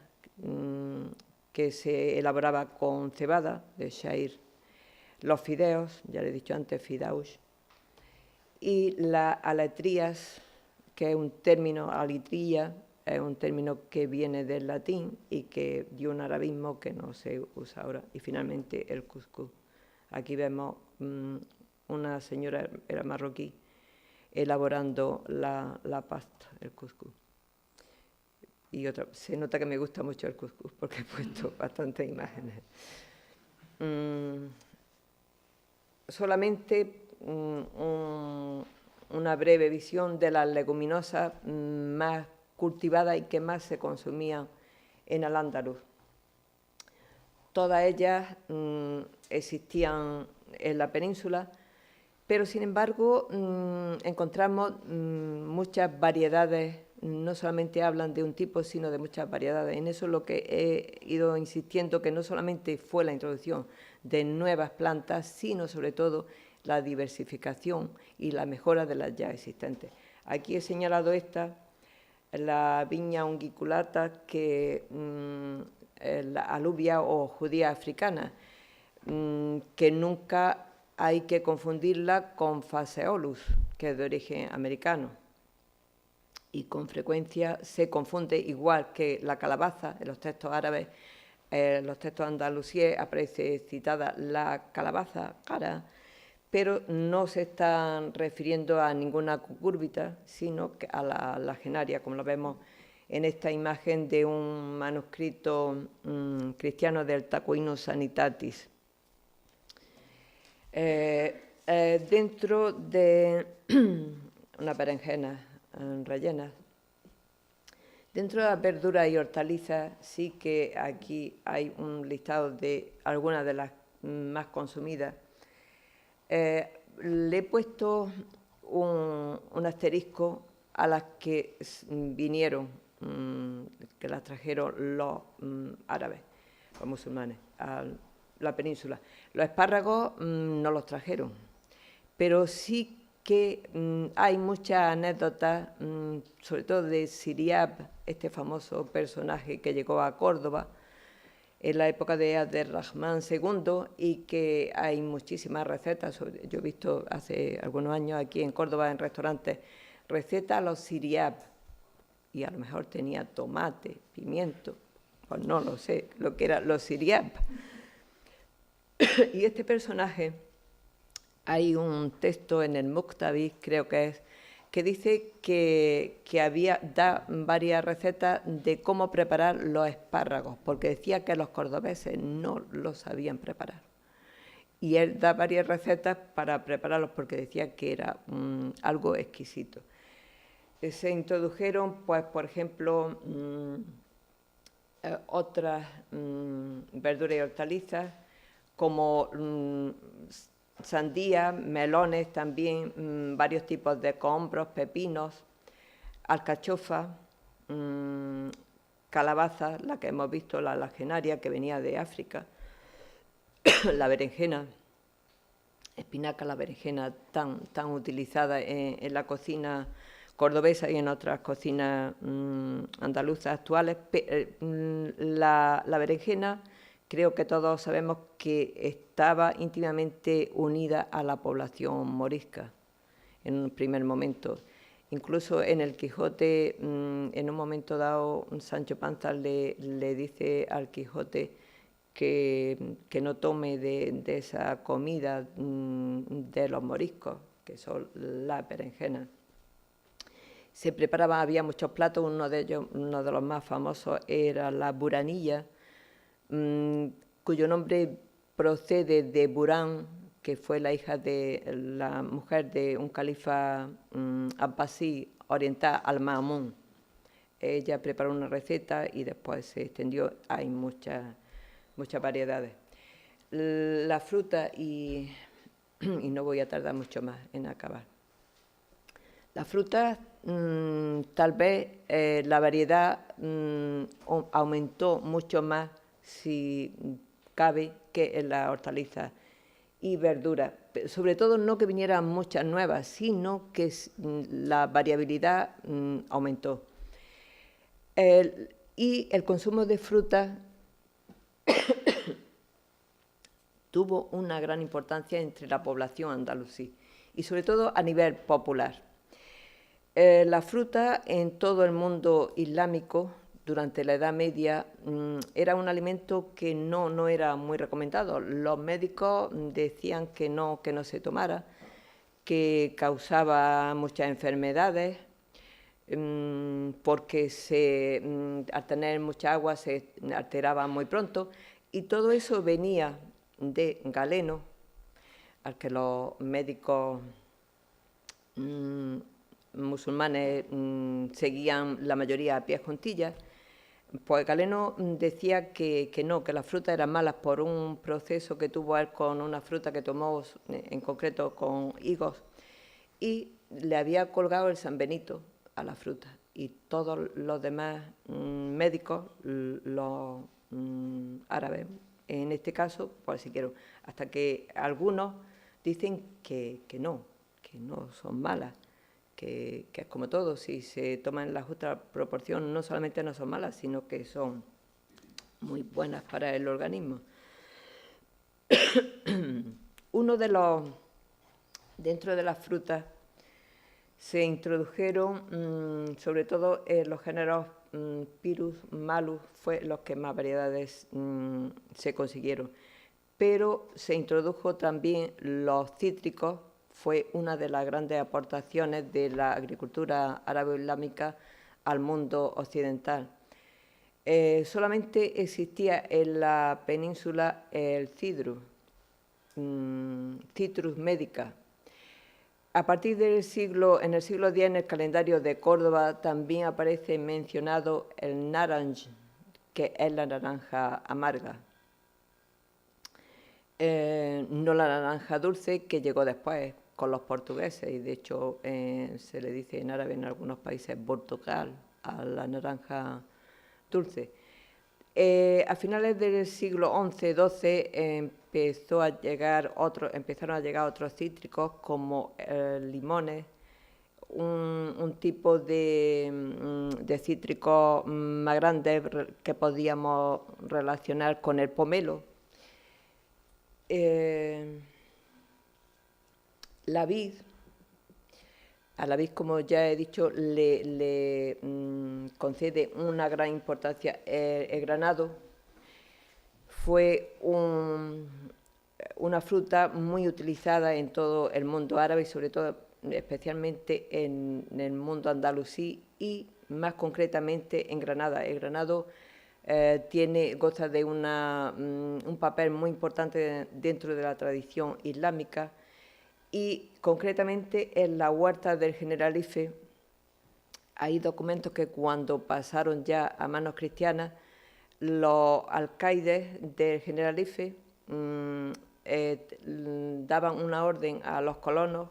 que se elaboraba con cebada de shair, los fideos, ya le he dicho antes, fidaush, y las aletrías, que es un término, alitría, es un término que viene del latín y que dio un arabismo que no se usa ahora, y finalmente el cuscús. Aquí vemos una señora, era marroquí, elaborando la pasta, el cuscús. y otra. Se nota que me gusta mucho el cuscús porque he puesto bastantes imágenes. Solamente una breve visión de las leguminosas más cultivadas y que más se consumían en Al-Ándalus. Todas ellas existían en la península, pero sin embargo encontramos muchas variedades. No solamente hablan de un tipo, sino de muchas variedades. En eso es lo que he ido insistiendo, que no solamente fue la introducción de nuevas plantas, sino sobre todo la diversificación y la mejora de las ya existentes. Aquí he señalado esta, la viña unguiculata, que la alubia o judía africana, que nunca hay que confundirla con Phaseolus, que es de origen americano, y con frecuencia se confunde, igual que la calabaza. En los textos árabes, en los textos andalusíes aparece citada la calabaza cara, pero no se están refiriendo a ninguna cucurbita, sino que a la lagenaria, como lo vemos en esta imagen de un manuscrito cristiano del Tacuinus Sanitatis. Dentro de una berenjena rellenas. Dentro de las verduras y hortalizas sí que aquí hay un listado de algunas de las más consumidas. Le he puesto un asterisco a las que vinieron, que las trajeron los árabes, los musulmanes, a la península. Los espárragos no los trajeron, pero sí que hay muchas anécdotas, sobre todo de Siriab, este famoso personaje que llegó a Córdoba en la época de Abderrahmán II, y que hay muchísimas recetas. Yo he visto hace algunos años aquí en Córdoba en restaurantes recetas a los Siriab, y a lo mejor tenía tomate, pimiento, pues no lo sé, lo que eran los Siriab. Y este personaje, hay un texto en el Muktabis, creo que es, que dice que da varias recetas de cómo preparar los espárragos, porque decía que los cordobeses no los sabían preparar. Y él da varias recetas para prepararlos porque decía que era algo exquisito. Se introdujeron, pues, por ejemplo, otras verduras y hortalizas, como sandía, melones también, varios tipos de cohombros, pepinos, alcachofa, calabaza, la que hemos visto, la lagenaria, que venía de África, la berenjena, espinaca, la berenjena tan utilizada en la cocina cordobesa y en otras cocinas andaluzas actuales. La berenjena, creo que todos sabemos que estaba íntimamente unida a la población morisca en un primer momento. Incluso en el Quijote, en un momento dado, Sancho Panza le dice al Quijote que no tome de esa comida de los moriscos, que son las berenjenas. Se preparaba, había muchos platos, uno de ellos, uno de los más famosos, era la buranilla, cuyo nombre procede de Burán, que fue la hija de la mujer de un califa abbasí oriental, al-Ma'mún. Ella preparó una receta y después se extendió. Hay muchas variedades. La fruta, y no voy a tardar mucho más en acabar. Las frutas, tal vez la variedad aumentó mucho más, si cabe, que en las hortalizas y verduras. Sobre todo no que vinieran muchas nuevas, sino que la variabilidad aumentó. Y el consumo de frutas tuvo una gran importancia entre la población andalusí y sobre todo a nivel popular. La fruta en todo el mundo islámico durante la Edad Media era un alimento que no era muy recomendado. Los médicos decían que no se tomara, que causaba muchas enfermedades, porque al tener mucha agua se alteraban muy pronto, y todo eso venía de Galeno, al que los médicos musulmanes seguían la mayoría a pies juntillas. Pues Galeno decía que no, que las frutas eran malas por un proceso que tuvo él con una fruta que tomó, en concreto con higos, y le había colgado el San Benito a la fruta, y todos los demás médicos, los árabes, en este caso, pues si quiero, hasta que algunos dicen que no son malas, que es como todo, si se toman en la justa proporción, no solamente no son malas, sino que son muy buenas para el organismo. Dentro de las frutas, se introdujeron, sobre todo los géneros Pyrus, Malus, fue los que más variedades se consiguieron. Pero se introdujo también los cítricos, fue una de las grandes aportaciones de la agricultura árabe-islámica al mundo occidental. Solamente existía en la península el Citrus medica. A partir en el siglo X, en el calendario de Córdoba, también aparece mencionado el naranj, que es la naranja amarga. No la naranja dulce, que llegó después con los portugueses, y de hecho se le dice en árabe en algunos países Portugal a la naranja dulce. A finales del siglo XI-XII empezaron a llegar otros cítricos como limones, un tipo de cítrico más grande que podíamos relacionar con el pomelo. La vid, a la vid, como ya he dicho, le concede una gran importancia. El granado fue una fruta muy utilizada en todo el mundo árabe y sobre todo, especialmente en el mundo andalusí y más concretamente en Granada. El granado goza de un papel muy importante dentro de la tradición islámica, y concretamente en la huerta del Generalife hay documentos que cuando pasaron ya a manos cristianas, los alcaides del Generalife daban una orden a los colonos,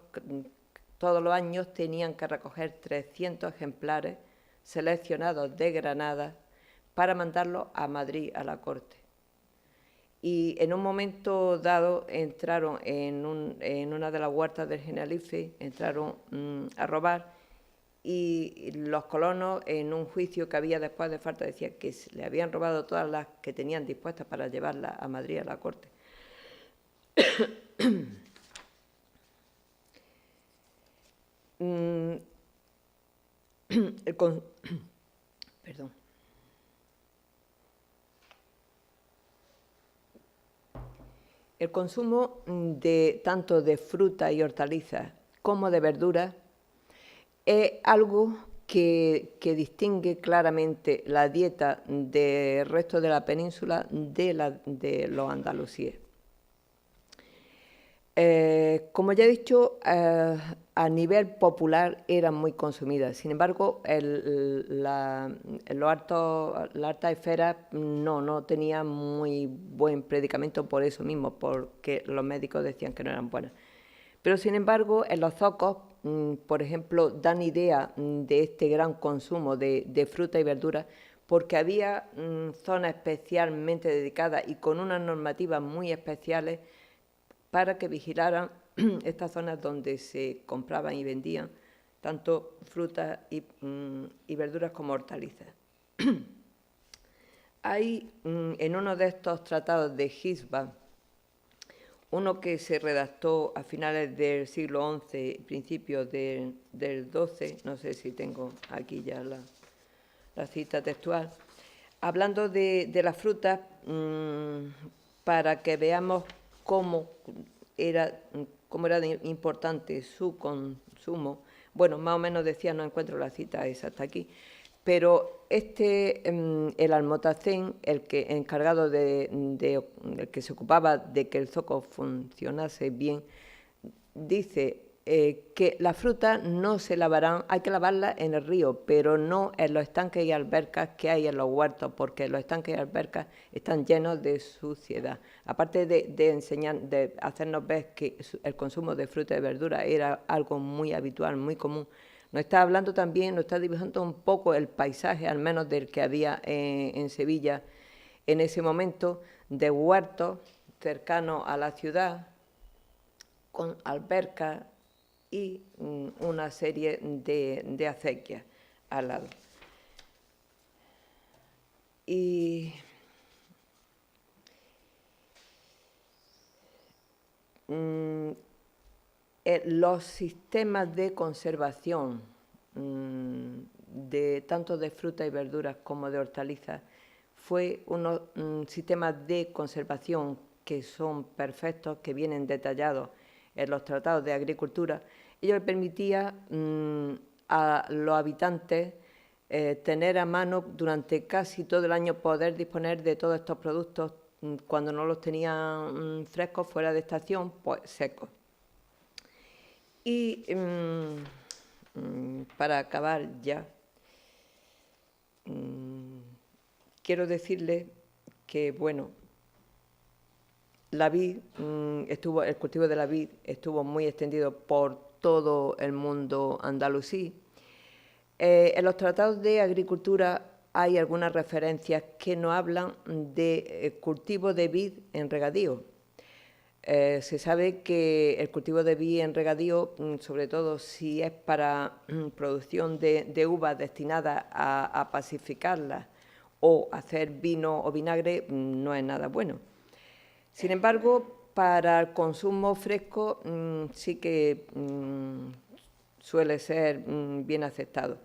todos los años tenían que recoger 300 ejemplares seleccionados de Granada para mandarlos a Madrid, a la corte. Y en un momento dado entraron en una de las huertas del Generalife, entraron a robar, y los colonos, en un juicio que había después de falta, decían que le habían robado todas las que tenían dispuestas para llevarlas a Madrid, a la corte. Perdón. El consumo tanto de fruta y hortalizas como de verduras es algo que distingue claramente la dieta del resto de la península de los andalusíes. Como ya he dicho, a nivel popular eran muy consumidas. Sin embargo, la alta esfera no tenía muy buen predicamento por eso mismo, porque los médicos decían que no eran buenas. Pero, sin embargo, en los zocos, por ejemplo, dan idea de este gran consumo de fruta y verdura, porque había zonas especialmente dedicadas y con unas normativas muy especiales para que vigilaran estas zonas donde se compraban y vendían tanto frutas y verduras como hortalizas. Hay en uno de estos tratados de Hisba, uno que se redactó a finales del siglo XI, principios del XII, no sé si tengo aquí ya la cita textual, hablando de las frutas, para que veamos cómo era importante su consumo. Bueno, más o menos decía, no encuentro la cita exacta aquí, Pero el almotacén, el que encargado el que se ocupaba de que el zoco funcionase bien, dice que las frutas no se lavarán, hay que lavarlas en el río, pero no en los estanques y albercas que hay en los huertos, porque los estanques y albercas están llenos de suciedad. Aparte de hacernos ver que el consumo de fruta y verdura era algo muy habitual, muy común, nos está hablando también, nos está dibujando un poco el paisaje, al menos del que había en Sevilla en ese momento, de huertos cercanos a la ciudad, con albercas y una serie de acequias al lado. Y los sistemas de conservación tanto de frutas y verduras como de hortalizas fue unos sistemas de conservación que son perfectos, que vienen detallados en los tratados de agricultura. Ello le permitía a los habitantes tener a mano durante casi todo el año, poder disponer de todos estos productos cuando no los tenían frescos, fuera de estación, pues secos. Y para acabar ya, quiero decirles que, bueno, la vid el cultivo de la vid estuvo muy extendido por todo el mundo andalusí. En los tratados de agricultura hay algunas referencias que nos hablan de cultivo de vid en regadío. Se sabe que el cultivo de vid en regadío, sobre todo si es para producción de uvas destinadas a pacificarlas o hacer vino o vinagre, no es nada bueno. Sin embargo, para el consumo fresco sí que suele ser bien aceptado.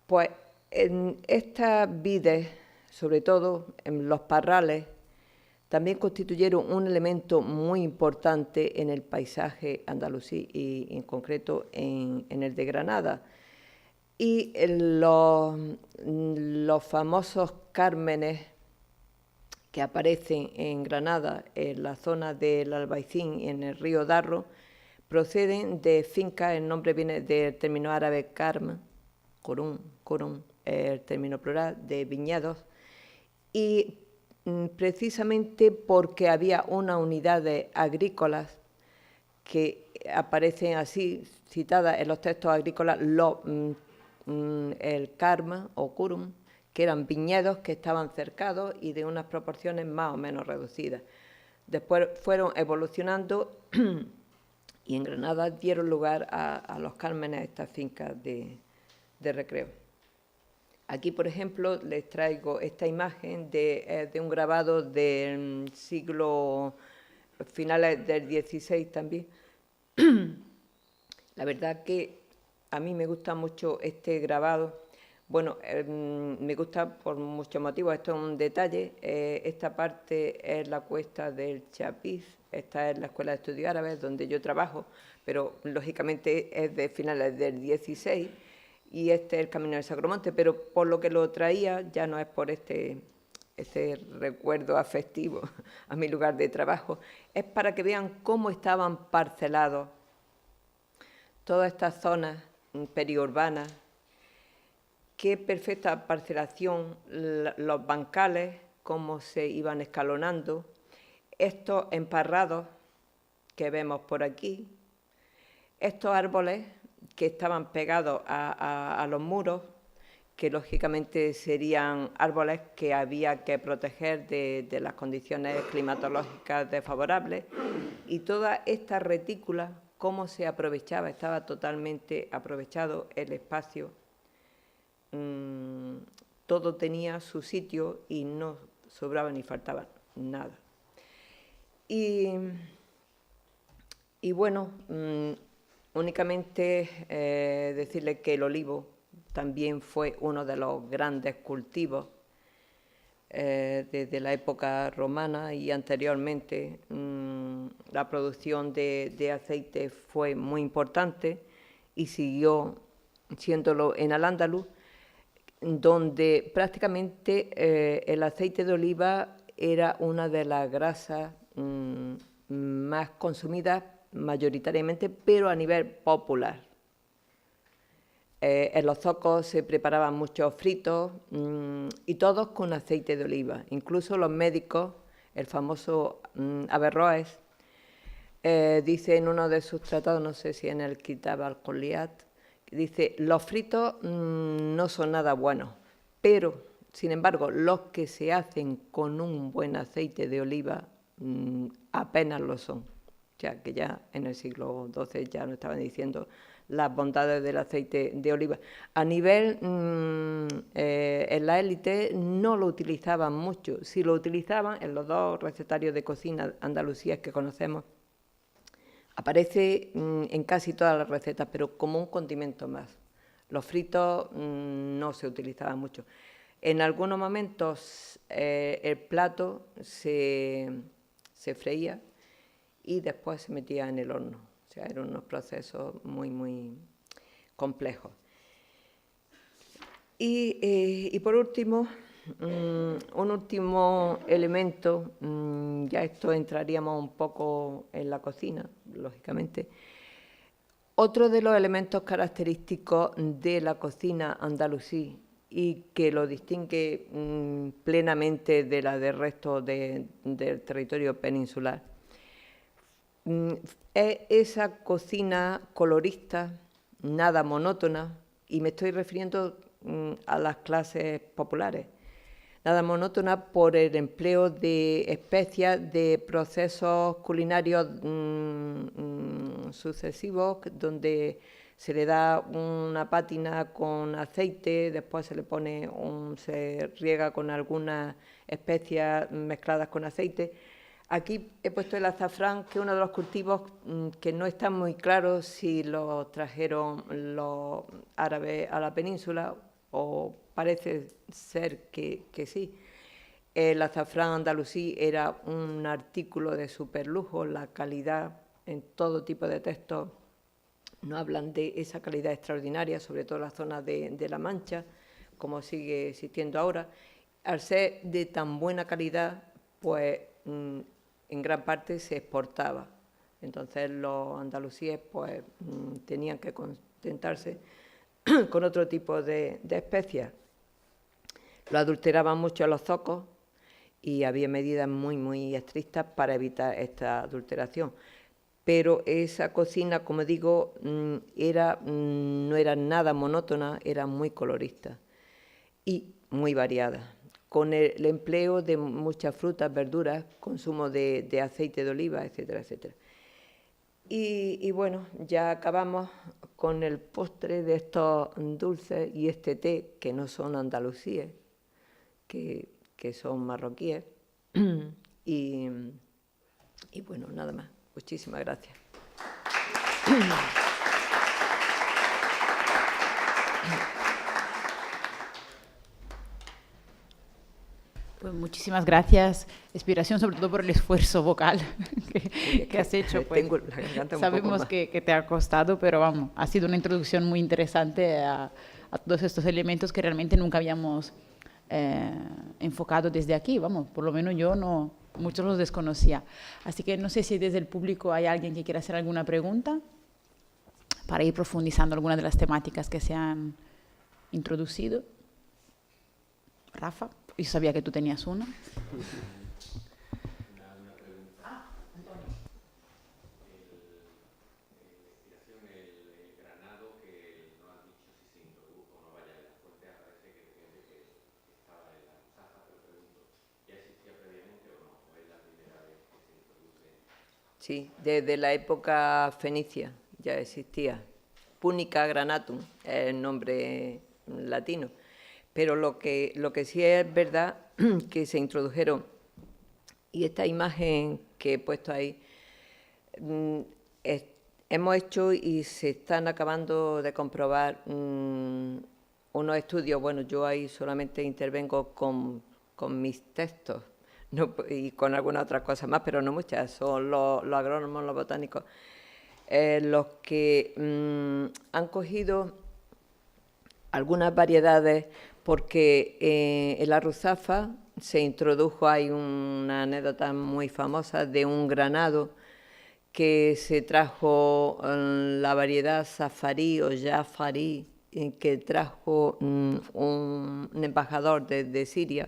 Pues en estas vides, sobre todo en los parrales, también constituyeron un elemento muy importante en el paisaje andalusí y en concreto en el de Granada. Y los famosos cármenes que aparecen en Granada, en la zona del Albaicín y en el río Darro, proceden de fincas, el nombre viene del término árabe karm, corún, el término plural, de viñedos, y precisamente porque había unas unidades agrícolas que aparecen así, citadas en los textos agrícolas, el karma o kurum, que eran viñedos que estaban cercados y de unas proporciones más o menos reducidas. Después fueron evolucionando y en Granada dieron lugar a los cármenes, a estas fincas de recreo. Aquí, por ejemplo, les traigo esta imagen de un grabado del siglo, finales del XVI también. La verdad que a mí me gusta mucho este grabado. Bueno, me gusta por muchos motivos. Esto es un detalle. Esta parte es la cuesta del Chapiz. Esta es la Escuela de Estudios Árabes, donde yo trabajo, pero lógicamente es de finales del XVI. Y este es el Camino del Sacromonte, pero por lo que lo traía ya no es por este recuerdo afectivo a mi lugar de trabajo, es para que vean cómo estaban parcelados todas estas zonas periurbanas, qué perfecta parcelación, los bancales, cómo se iban escalonando, estos emparrados que vemos por aquí, estos árboles que estaban pegados a los muros, que lógicamente serían árboles que había que proteger de las condiciones climatológicas desfavorables, y toda esta retícula, cómo se aprovechaba, estaba totalmente aprovechado el espacio, todo tenía su sitio y no sobraba ni faltaba nada. Y bueno, únicamente decirles que el olivo también fue uno de los grandes cultivos desde la época romana y anteriormente. La producción de aceite fue muy importante y siguió siéndolo en Al-Ándalus. donde prácticamente el aceite de oliva era una de las grasas más consumidas mayoritariamente, pero a nivel popular. En los zocos se preparaban muchos fritos y todos con aceite de oliva. Incluso los médicos, el famoso Averroes, dice en uno de sus tratados, no sé si en el Kitab al-Kulliyat, dice, los fritos no son nada buenos, pero, sin embargo, los que se hacen con un buen aceite de oliva apenas lo son. O sea, que ya en el siglo XII ya nos estaban diciendo las bondades del aceite de oliva. A nivel, en la élite no lo utilizaban mucho. Si lo utilizaban, en los dos recetarios de cocina andalusíes que conocemos, aparece en casi todas las recetas, pero como un condimento más. Los fritos no se utilizaban mucho. En algunos momentos el plato se freía y después se metía en el horno. O sea, eran unos procesos muy, muy complejos. Y por último, un último elemento, ya esto entraríamos un poco en la cocina, lógicamente. Otro de los elementos característicos de la cocina andalusí y que lo distingue plenamente de la del resto del territorio peninsular es esa cocina colorista, nada monótona, y me estoy refiriendo a las clases populares. Nada monótona por el empleo de especias, de procesos culinarios sucesivos, donde se le da una pátina con aceite, después se le pone se riega con algunas especias mezcladas con aceite. Aquí he puesto el azafrán, que es uno de los cultivos que no está muy claro si lo trajeron los árabes a la península, o parece ser que sí. El azafrán andalusí era un artículo de superlujo, la calidad en todo tipo de textos no hablan de esa calidad extraordinaria, sobre todo en la zona de La Mancha, como sigue existiendo ahora. Al ser de tan buena calidad, pues en gran parte se exportaba. Entonces los andalusíes pues tenían que contentarse con otro tipo de especias. Lo adulteraban mucho en los zocos y había medidas muy, muy estrictas para evitar esta adulteración. Pero esa cocina, como digo, no era nada monótona, era muy colorista y muy variada, con el empleo de muchas frutas, verduras, consumo de aceite de oliva, etcétera, etcétera. Y bueno, ya acabamos con el postre de estos dulces y este té, que no son andalusíes, que son marroquíes. Y bueno, nada más. Muchísimas gracias. Pues muchísimas gracias, Inspiración, sobre todo por el esfuerzo vocal que has hecho. Pues, tengo la garganta un sabemos poco más. que te ha costado, pero vamos, ha sido una introducción muy interesante a todos estos elementos que realmente nunca habíamos enfocado desde aquí. Vamos, por lo menos yo no, muchos los desconocía. Así que no sé si desde el público hay alguien que quiera hacer alguna pregunta para ir profundizando alguna de las temáticas que se han introducido. Rafa, yo sabía que tú tenías una. Sí, desde la época fenicia ya existía. Punica granatum es el nombre latino. Pero lo que sí es verdad que se introdujeron, y esta imagen que he puesto ahí, hemos hecho y se están acabando de comprobar unos estudios. Bueno, yo ahí solamente intervengo con mis textos, no, y con algunas otras cosas más, pero no muchas, son los agrónomos, los botánicos, los que han cogido algunas variedades porque en la ruzafa se introdujo, hay una anécdota muy famosa de un granado que se trajo la variedad safarí o jafarí, que trajo un embajador de Siria,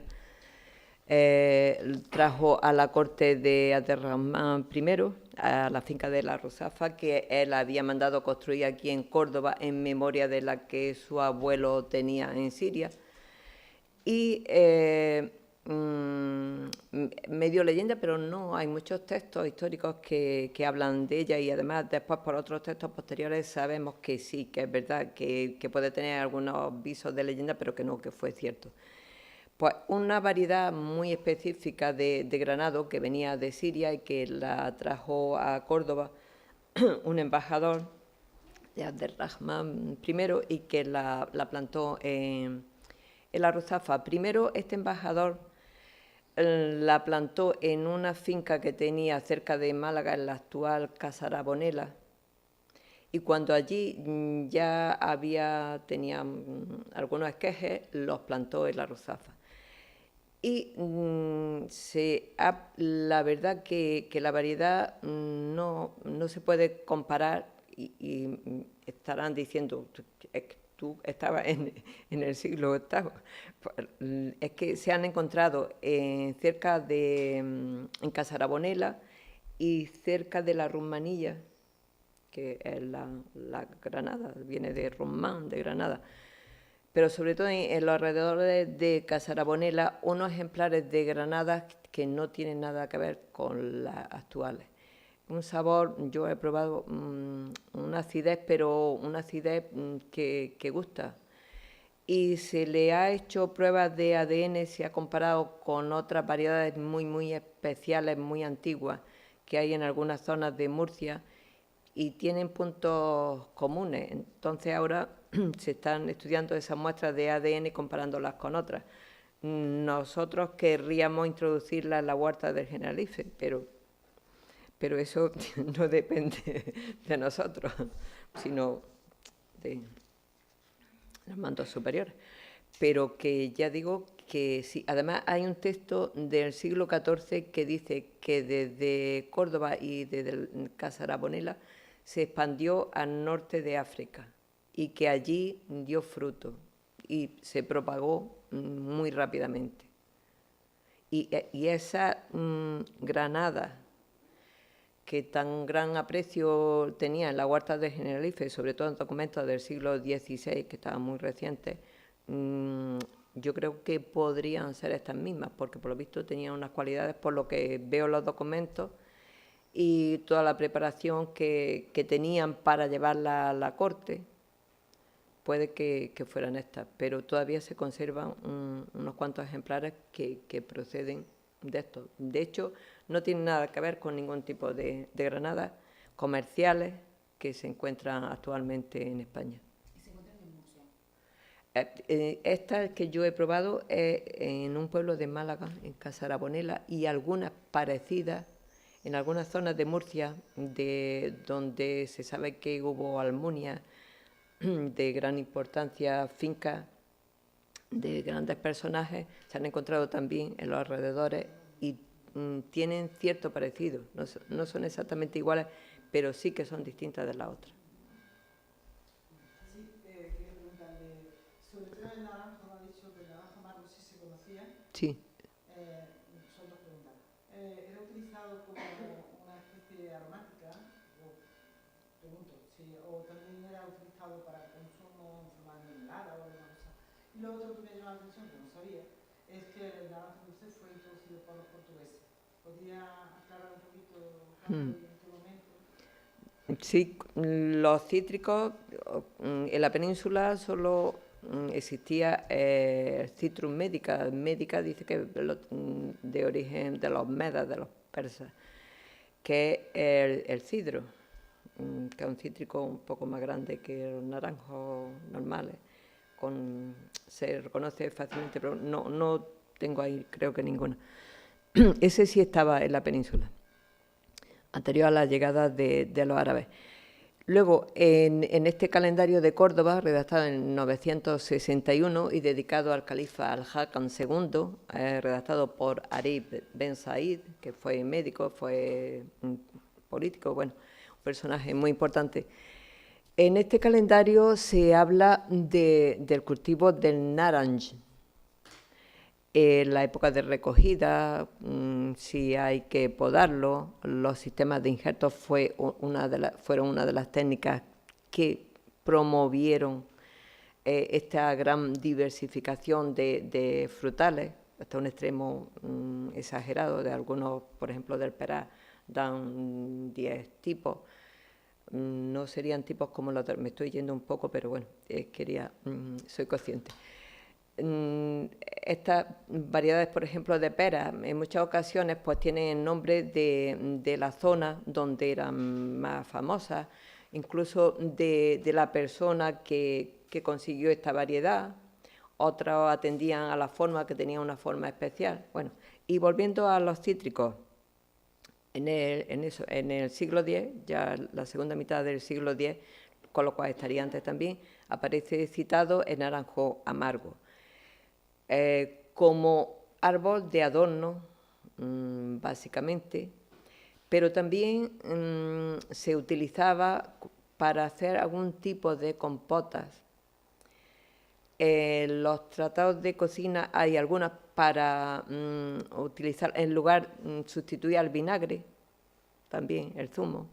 trajo a la corte de Abderrahmán I, a la finca de la Ruzafa, que él había mandado construir aquí en Córdoba en memoria de la que su abuelo tenía en Siria. Y medio leyenda, pero no, hay muchos textos históricos que hablan de ella, y además después por otros textos posteriores sabemos que sí, que es verdad, que puede tener algunos visos de leyenda, pero que no, que fue cierto. Pues una variedad muy específica de granado que venía de Siria y que la trajo a Córdoba un embajador de Abderrahmán I, y que la plantó en la Ruzafa. Primero, este embajador la plantó en una finca que tenía cerca de Málaga, en la actual Casa Arabonela, y cuando allí ya tenía algunos esquejes, los plantó en la Ruzafa. Y la verdad que la variedad no se puede comparar, y estarán diciendo, tú estabas en el siglo VIII. Es que se han encontrado cerca en Casa Arabonela y cerca de la Rummanilla, que es la Granada, viene de Rumán, de Granada, pero sobre todo en los alrededores de Casa Arabonela, unos ejemplares de granadas que no tienen nada que ver con las actuales. Un sabor, yo he probado una acidez, pero una acidez que gusta. Y se le ha hecho pruebas de ADN, se ha comparado con otras variedades muy, muy especiales, muy antiguas, que hay en algunas zonas de Murcia, y tienen puntos comunes. Entonces ahora se están estudiando esas muestras de ADN comparándolas con otras. Nosotros querríamos introducirlas en la huerta del Generalife, pero eso no depende de nosotros, sino de los mandos superiores. Pero que ya digo que sí. Además hay un texto del siglo XIV que dice que desde Córdoba y desde Casa Arabonela se expandió al norte de África y que allí dio fruto y se propagó muy rápidamente. Y esa granada que tan gran aprecio tenía en la huerta de Generalife, sobre todo en documentos del siglo XVI, que estaban muy recientes, yo creo que podrían ser estas mismas, porque por lo visto tenían unas cualidades, por lo que veo en los documentos, y toda la preparación que tenían para llevarla a la corte, puede que fueran estas, pero todavía se conservan unos cuantos ejemplares que proceden de estos. De hecho, no tienen nada que ver con ningún tipo de granadas comerciales que se encuentran actualmente en España. ¿Y se encuentran en Murcia? Esta que yo he probado es en un pueblo de Málaga, en Casa Arabonela, y algunas parecidas en algunas zonas de Murcia, donde se sabe que hubo almunias de gran importancia, fincas de grandes personajes, se han encontrado también en los alrededores y tienen cierto parecido. No son exactamente iguales, pero sí que son distintas de las otras. Sí, quería preguntarle, sobre todo el naranjo, me ha dicho que el naranjo amargo sí se conocía. Sí. Son dos preguntas. ¿Era utilizado como una especie aromática? Pregunto, sí, o también era utilizado para consumo en forma de mermelada o alguna cosa. Y lo otro que me llama la atención, que no sabía, es que el naranjo dulce fue introducido por los portugueses. ¿Podría aclarar un poquito en qué momento? Sí, los cítricos, en la península solo existía el Citrus medica. Medica dice que de origen de los medas, de los persas, que es el cidro, que es un cítrico un poco más grande que los naranjos normales. Se reconoce fácilmente, pero no tengo ahí, creo que ninguna. Ese sí estaba en la península, anterior a la llegada de los árabes. Luego, en este calendario de Córdoba, redactado en 961 y dedicado al califa Al-Hakam II, redactado por Arib Ben Said, que fue médico, fue político, bueno, un personaje muy importante. En este calendario se habla del cultivo del naranj, la época de recogida, si hay que podarlo. Los sistemas de injertos fueron una de las técnicas que promovieron esta gran diversificación de frutales, hasta un extremo exagerado. De algunos, por ejemplo, del Perá, dan 10 tipos. No serían tipos como los me estoy yendo un poco, pero bueno, soy consciente. Estas variedades, por ejemplo, de peras, en muchas ocasiones pues tienen el nombre de la zona donde eran más famosas, incluso de la persona que consiguió esta variedad. Otros atendían a la forma, que tenía una forma especial. Bueno, y volviendo a los cítricos, en el siglo X, ya la segunda mitad del siglo X, con lo cual estaría antes también, aparece citado el naranjo amargo. Como árbol de adorno, básicamente, pero también se utilizaba para hacer algún tipo de compotas. Los tratados de cocina hay algunas para utilizar, en lugar, sustituir al vinagre, también el zumo,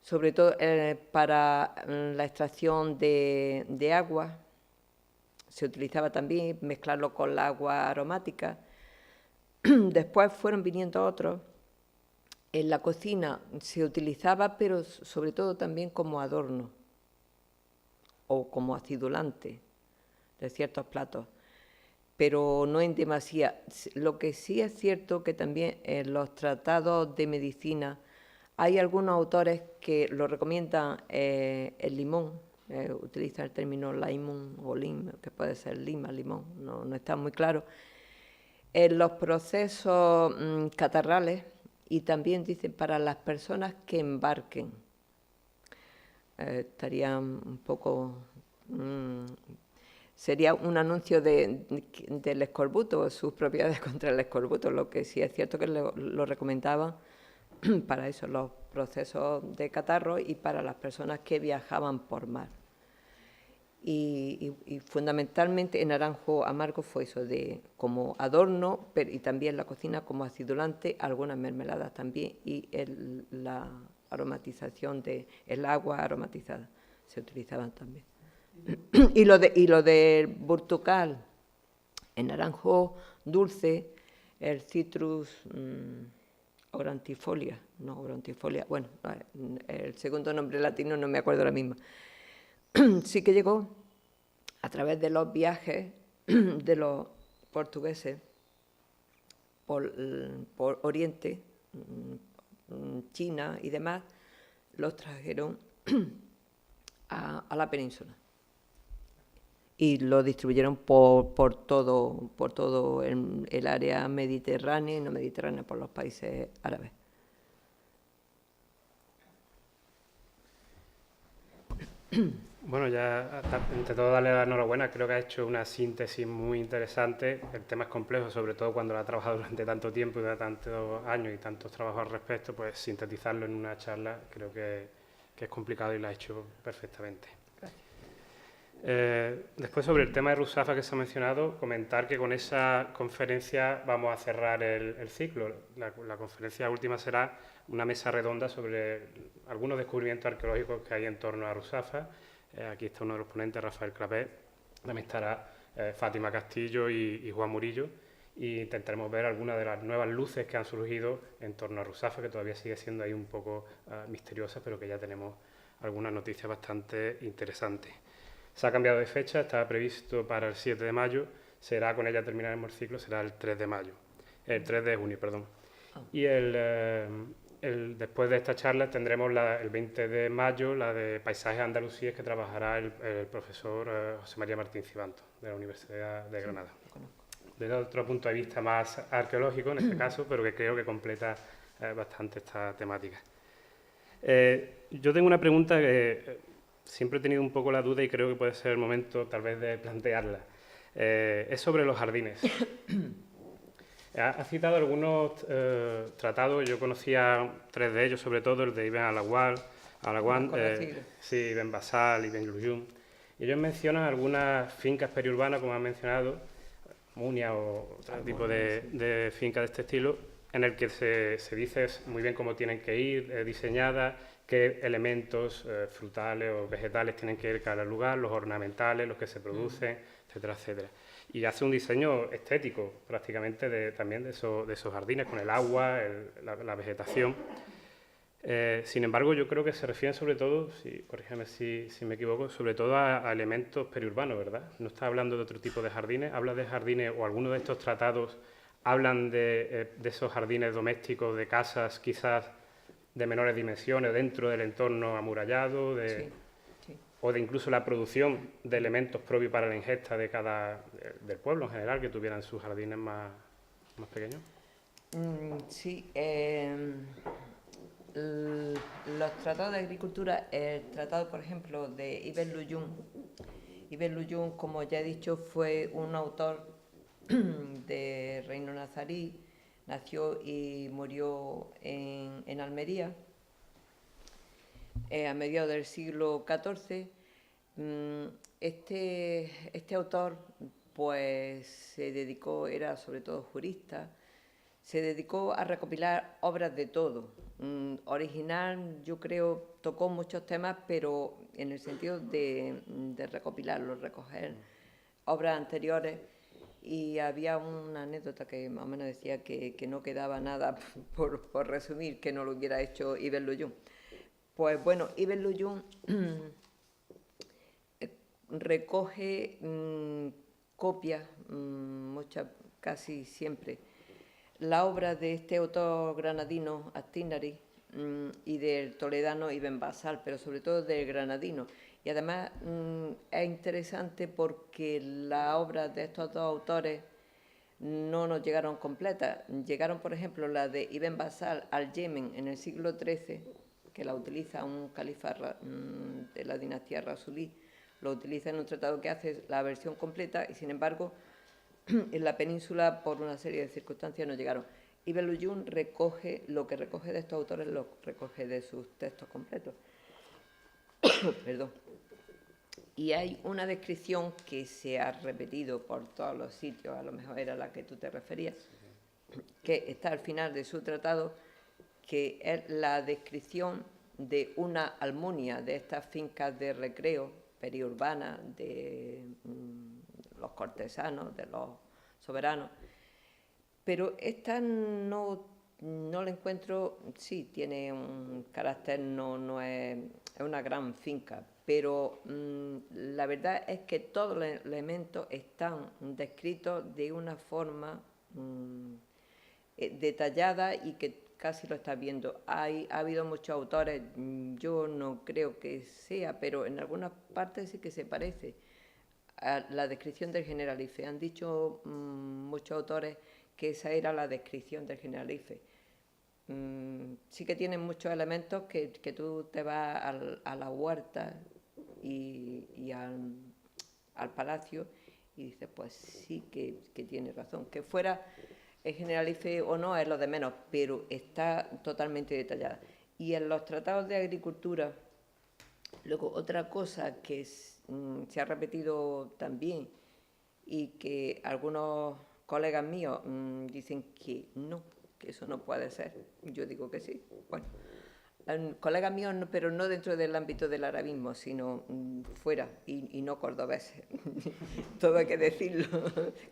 sobre todo para la extracción de agua. Se utilizaba también mezclarlo con la agua aromática. Después fueron viniendo otros. En la cocina se utilizaba, pero sobre todo también como adorno o como acidulante de ciertos platos, pero no en demasía. Lo que sí es cierto que también en los tratados de medicina hay algunos autores que lo recomiendan el limón. Utiliza el término limón o lim, que puede ser lima, limón, no está muy claro. En los procesos catarrales, y también dicen para las personas que embarquen, estaría un poco... sería un anuncio del escorbuto, sus propiedades contra el escorbuto. Lo que sí es cierto que lo recomendaban para eso, los procesos de catarro y para las personas que viajaban por mar. Y fundamentalmente el naranjo amargo fue eso, como adorno, y también la cocina como acidulante, algunas mermeladas también, y la aromatización el agua aromatizada se utilizaban también. Y lo del burtucal, el naranjo dulce, el citrus orantifolia, bueno, el segundo nombre latino no me acuerdo ahora mismo. Sí que llegó a través de los viajes de los portugueses por Oriente, China y demás, los trajeron a la península y lo distribuyeron por todo el área mediterránea y no mediterránea, por los países árabes. Bueno, ya ante todo darle la enhorabuena, creo que ha hecho una síntesis muy interesante. El tema es complejo, sobre todo cuando lo ha trabajado durante tanto tiempo y durante tantos años y tantos trabajos al respecto, pues sintetizarlo en una charla creo que es complicado y lo ha hecho perfectamente. Después, sobre el tema de Ruzafa que se ha mencionado, comentar que con esa conferencia vamos a cerrar el ciclo. La conferencia última será una mesa redonda sobre algunos descubrimientos arqueológicos que hay en torno a Ruzafa. Aquí está uno de los ponentes, Rafael Clapet. También estará Fátima Castillo y Juan Murillo. Y intentaremos ver algunas de las nuevas luces que han surgido en torno a Ruzafa, que todavía sigue siendo ahí un poco misteriosa, pero que ya tenemos algunas noticias bastante interesantes. Se ha cambiado de fecha, estaba previsto para el 7 de mayo, será con ella terminaremos el ciclo, será el 3 de mayo, el 3 de junio, perdón. Y después de esta charla tendremos el 20 de mayo, la de Paisajes Andalusíes, que trabajará el profesor José María Martín Cibanto, de la Universidad de Granada. Desde otro punto de vista más arqueológico, en este caso, pero que creo que completa bastante esta temática. Yo tengo una pregunta que siempre he tenido un poco la duda y creo que puede ser el momento tal vez de plantearla. Es sobre los jardines. Ha citado algunos tratados, yo conocía 3 de ellos, sobre todo el de Ibn Alawan, sí, Ibn Basal, Ibn Lujum. Y ellos mencionan algunas fincas periurbanas, como han mencionado, Munia o otro tipo de fincas de este estilo, en el que se dice muy bien cómo tienen que ir diseñadas, qué elementos frutales o vegetales tienen que ir a cada lugar, los ornamentales, los que se producen, etcétera, etcétera. Y hace un diseño estético prácticamente también de esos jardines, con el agua, la vegetación. Sin embargo, yo creo que se refieren sobre todo, corrígeme si me equivoco, sobre todo a elementos periurbanos, ¿verdad? No está hablando de otro tipo de jardines, habla de jardines, o algunos de estos tratados hablan de esos jardines domésticos, de casas quizás de menores dimensiones, dentro del entorno amurallado, o de incluso la producción de elementos propios para la ingesta del pueblo en general, que tuvieran sus jardines más pequeños. Sí, los tratados de agricultura, el tratado, por ejemplo, de Ibn Lujum. Ibn Lujum, como ya he dicho, fue un autor de reino nazarí, nació y murió en Almería a mediados del siglo XIV. Este autor pues se dedicó, era sobre todo jurista, se dedicó a recopilar obras de todo. Original, yo creo, tocó muchos temas, pero en el sentido de recopilarlos, recoger obras anteriores. Y había una anécdota que más o menos decía que no quedaba nada por resumir, que no lo hubiera hecho Ibn Lujum. Pues bueno, Ibn Lujum recoge copias, muchas, casi siempre, la obra de este autor granadino, At-Tinari, y del toledano Ibn Basal, pero sobre todo del granadino. Y además es interesante porque las obras de estos dos autores no nos llegaron completas. Llegaron, por ejemplo, la de Ibn Basal al Yemen en el siglo XIII, que la utiliza un califa de la dinastía rasulí, lo utiliza en un tratado que hace la versión completa y, sin embargo, en la península, por una serie de circunstancias, no llegaron. Ibn Lujum recoge lo que recoge de estos autores, lo recoge de sus textos completos. Perdón. Y hay una descripción que se ha repetido por todos los sitios, a lo mejor era la que tú te referías, que está al final de su tratado, que es la descripción de una almunia de estas fincas de recreo periurbanas de los cortesanos, de los soberanos. Pero esta no la encuentro, sí, tiene un carácter, no es una gran finca, pero la verdad es que todos los elementos están descritos de una forma detallada y que casi lo estás viendo. Ha habido muchos autores, yo no creo que sea, pero en algunas partes sí que se parece a la descripción del Generalife. Han dicho muchos autores que esa era la descripción del Generalife. Sí que tienen muchos elementos que tú te vas a la huerta y al palacio y dices, pues sí que tiene razón. Que fuera el Generalife o no es lo de menos, pero está totalmente detallada. Y en los tratados de agricultura, luego otra cosa que se ha repetido también y que algunos colegas míos dicen que no, que eso no puede ser. Yo digo que sí. Bueno, colegas míos, no, pero no dentro del ámbito del arabismo, sino fuera y no cordobeses. Todo hay que decirlo,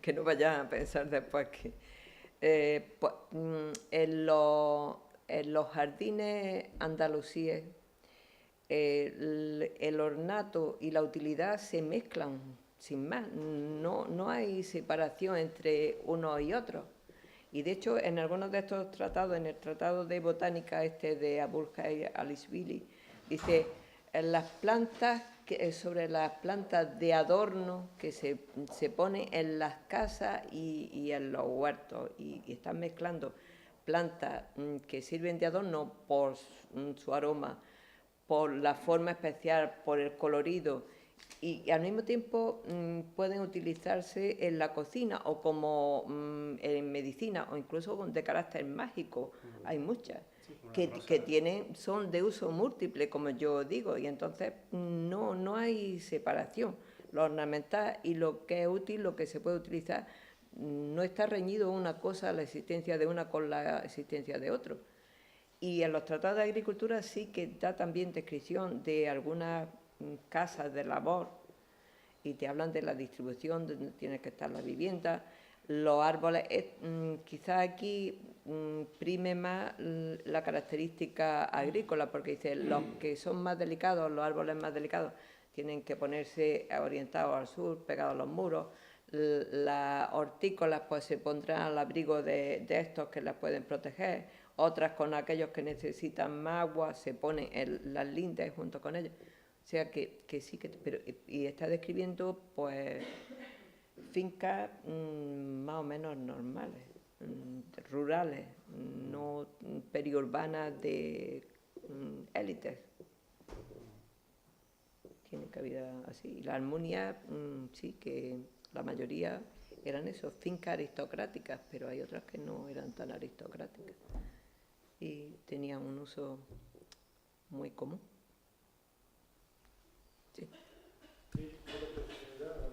que no vayan a pensar después que... pues, en los jardines andalusíes el ornato y la utilidad se mezclan sin más, no hay separación entre unos y otros. Y de hecho, en algunos de estos tratados, en el tratado de botánica de Abul Khair al-Isbili, dice las plantas sobre las plantas de adorno que se pone en las casas y en los huertos, y están mezclando plantas que sirven de adorno por su aroma, por la forma especial, por el colorido, y al mismo tiempo pueden utilizarse en la cocina o como en medicina o incluso de carácter mágico. Hay muchas que son de uso múltiple, como yo digo, y entonces no hay separación. Lo ornamental y lo que es útil, lo que se puede utilizar, no está reñido una cosa, la existencia de una con la existencia de otro. Y en los tratados de agricultura sí que da también descripción de algunas casas de labor y te hablan de la distribución, donde tiene que estar la vivienda, los árboles. Quizás aquí prime más la característica agrícola, porque dice, los que son más delicados, los árboles más delicados, tienen que ponerse orientados al sur, pegados a los muros. Las hortícolas pues se pondrán al abrigo de estos que las pueden proteger, otras con aquellos que necesitan más agua se ponen en las lindes junto con ellos. O sea que sí, pero y está describiendo pues fincas más o menos normales, rurales, no periurbanas de élites. Tiene cabida así. Y la Almunia, sí, que la mayoría eran eso, fincas aristocráticas, pero hay otras que no eran tan aristocráticas y tenían un uso muy común. Sí.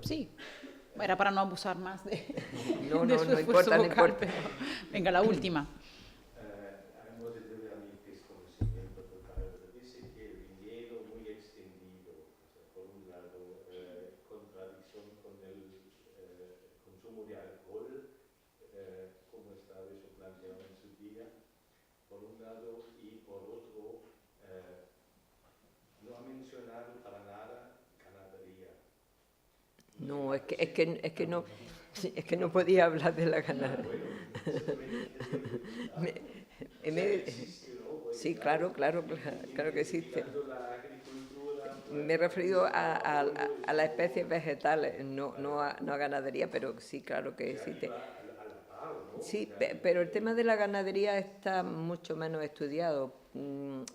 Sí, era para no abusar más de, No su importa, vocal, no importa. pero venga, la última. No, es que no podía hablar de la ganadería. Sí, claro que existe. Me he referido a las especies vegetales, no a ganadería, pero sí, claro que existe. Sí, pero el tema de la ganadería está mucho menos estudiado.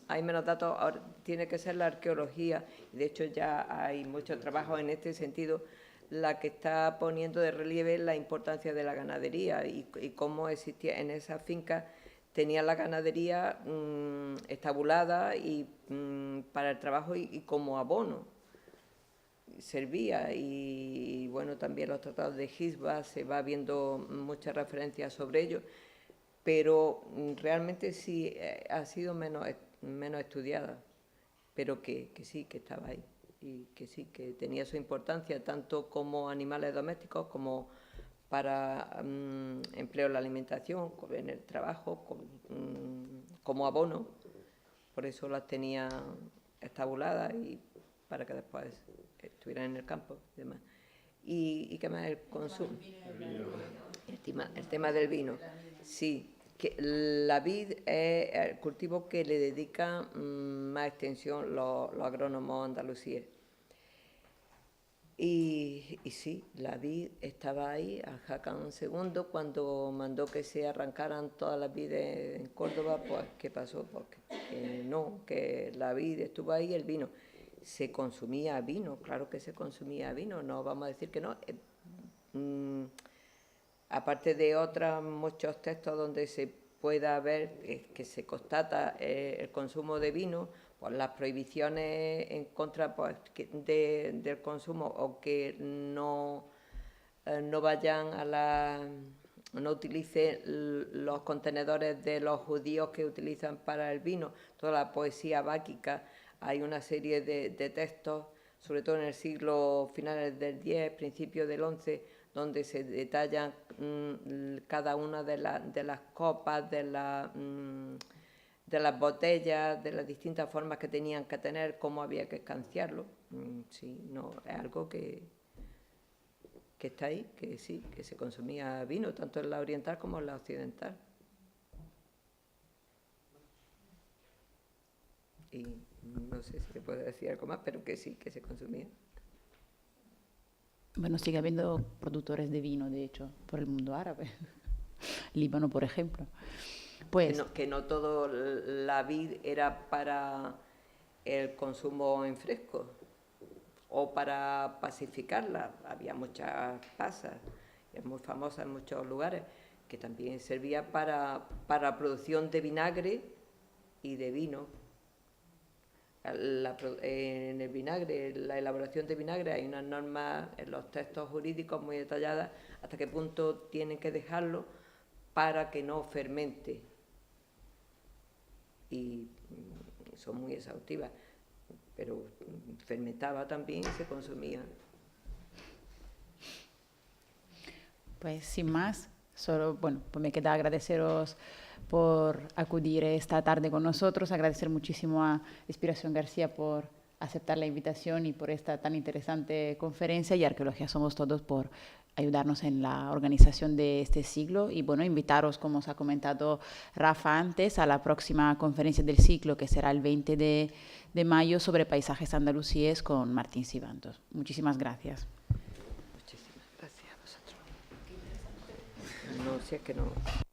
Hay menos datos, ahora tiene que ser la arqueología, y de hecho ya hay mucho trabajo en este sentido, la que está poniendo de relieve la importancia de la ganadería y cómo existía en esas fincas, tenía la ganadería estabulada y para el trabajo y como abono servía. Y bueno, también los tratados de Gisba se va viendo muchas referencias sobre ello, pero realmente sí ha sido menos estudiada, pero que sí, que estaba ahí y que sí, que tenía su importancia tanto como animales domésticos como para empleo en la alimentación, en el trabajo, como abono. Por eso las tenía estabuladas y para que después estuvieran en el campo y demás. ¿Y qué más? El consumo. El tema del vino. Sí, que la vid es el cultivo que le dedican más extensión los agrónomos andalusíes. Y sí, la vid estaba ahí, a Haakon II, cuando mandó que se arrancaran todas las vides en Córdoba, pues ¿qué pasó? Pues que la vid estuvo ahí, el vino. Se consumía vino, claro que se consumía vino, no vamos a decir que no. Aparte de otros muchos textos donde se pueda ver que se constata el consumo de vino, pues las prohibiciones en contra pues, del consumo o que no vayan no utilicen los contenedores de los judíos que utilizan para el vino, toda la poesía báquica. Hay una serie de textos, sobre todo en el siglo finales del X, principios del XI, donde se detallan cada una de las copas, de las botellas, de las distintas formas que tenían que tener, cómo había que escanciarlo. Sí, no, es algo que está ahí, que sí, que se consumía vino, tanto en la oriental como en la occidental. Y no sé si se puede decir algo más, pero que sí, que se consumía. Bueno, sigue habiendo productores de vino, de hecho, por el mundo árabe. Líbano, por ejemplo. Pues, que no todo la vid era para el consumo en fresco o para pacificarla. Había muchas pasas, es muy famosa en muchos lugares, que también servía para producción de vinagre y de vino. En el vinagre, la elaboración de vinagre, hay unas normas en los textos jurídicos muy detalladas hasta qué punto tienen que dejarlo para que no fermente. Y son muy exhaustivas, pero fermentaba también y se consumía. pues sin más, solo, bueno, pues me queda agradeceros por acudir esta tarde con nosotros, agradecer muchísimo a Inspiración García por aceptar la invitación y por esta tan interesante conferencia, y Arqueología Somos Todos por ayudarnos en la organización de este ciclo. Y bueno, invitaros, como os ha comentado Rafa antes, a la próxima conferencia del ciclo, que será el 20 de mayo, sobre paisajes andalusíes con Martín Sibantos. Muchísimas gracias. Muchísimas gracias a vosotros. No, si es que no...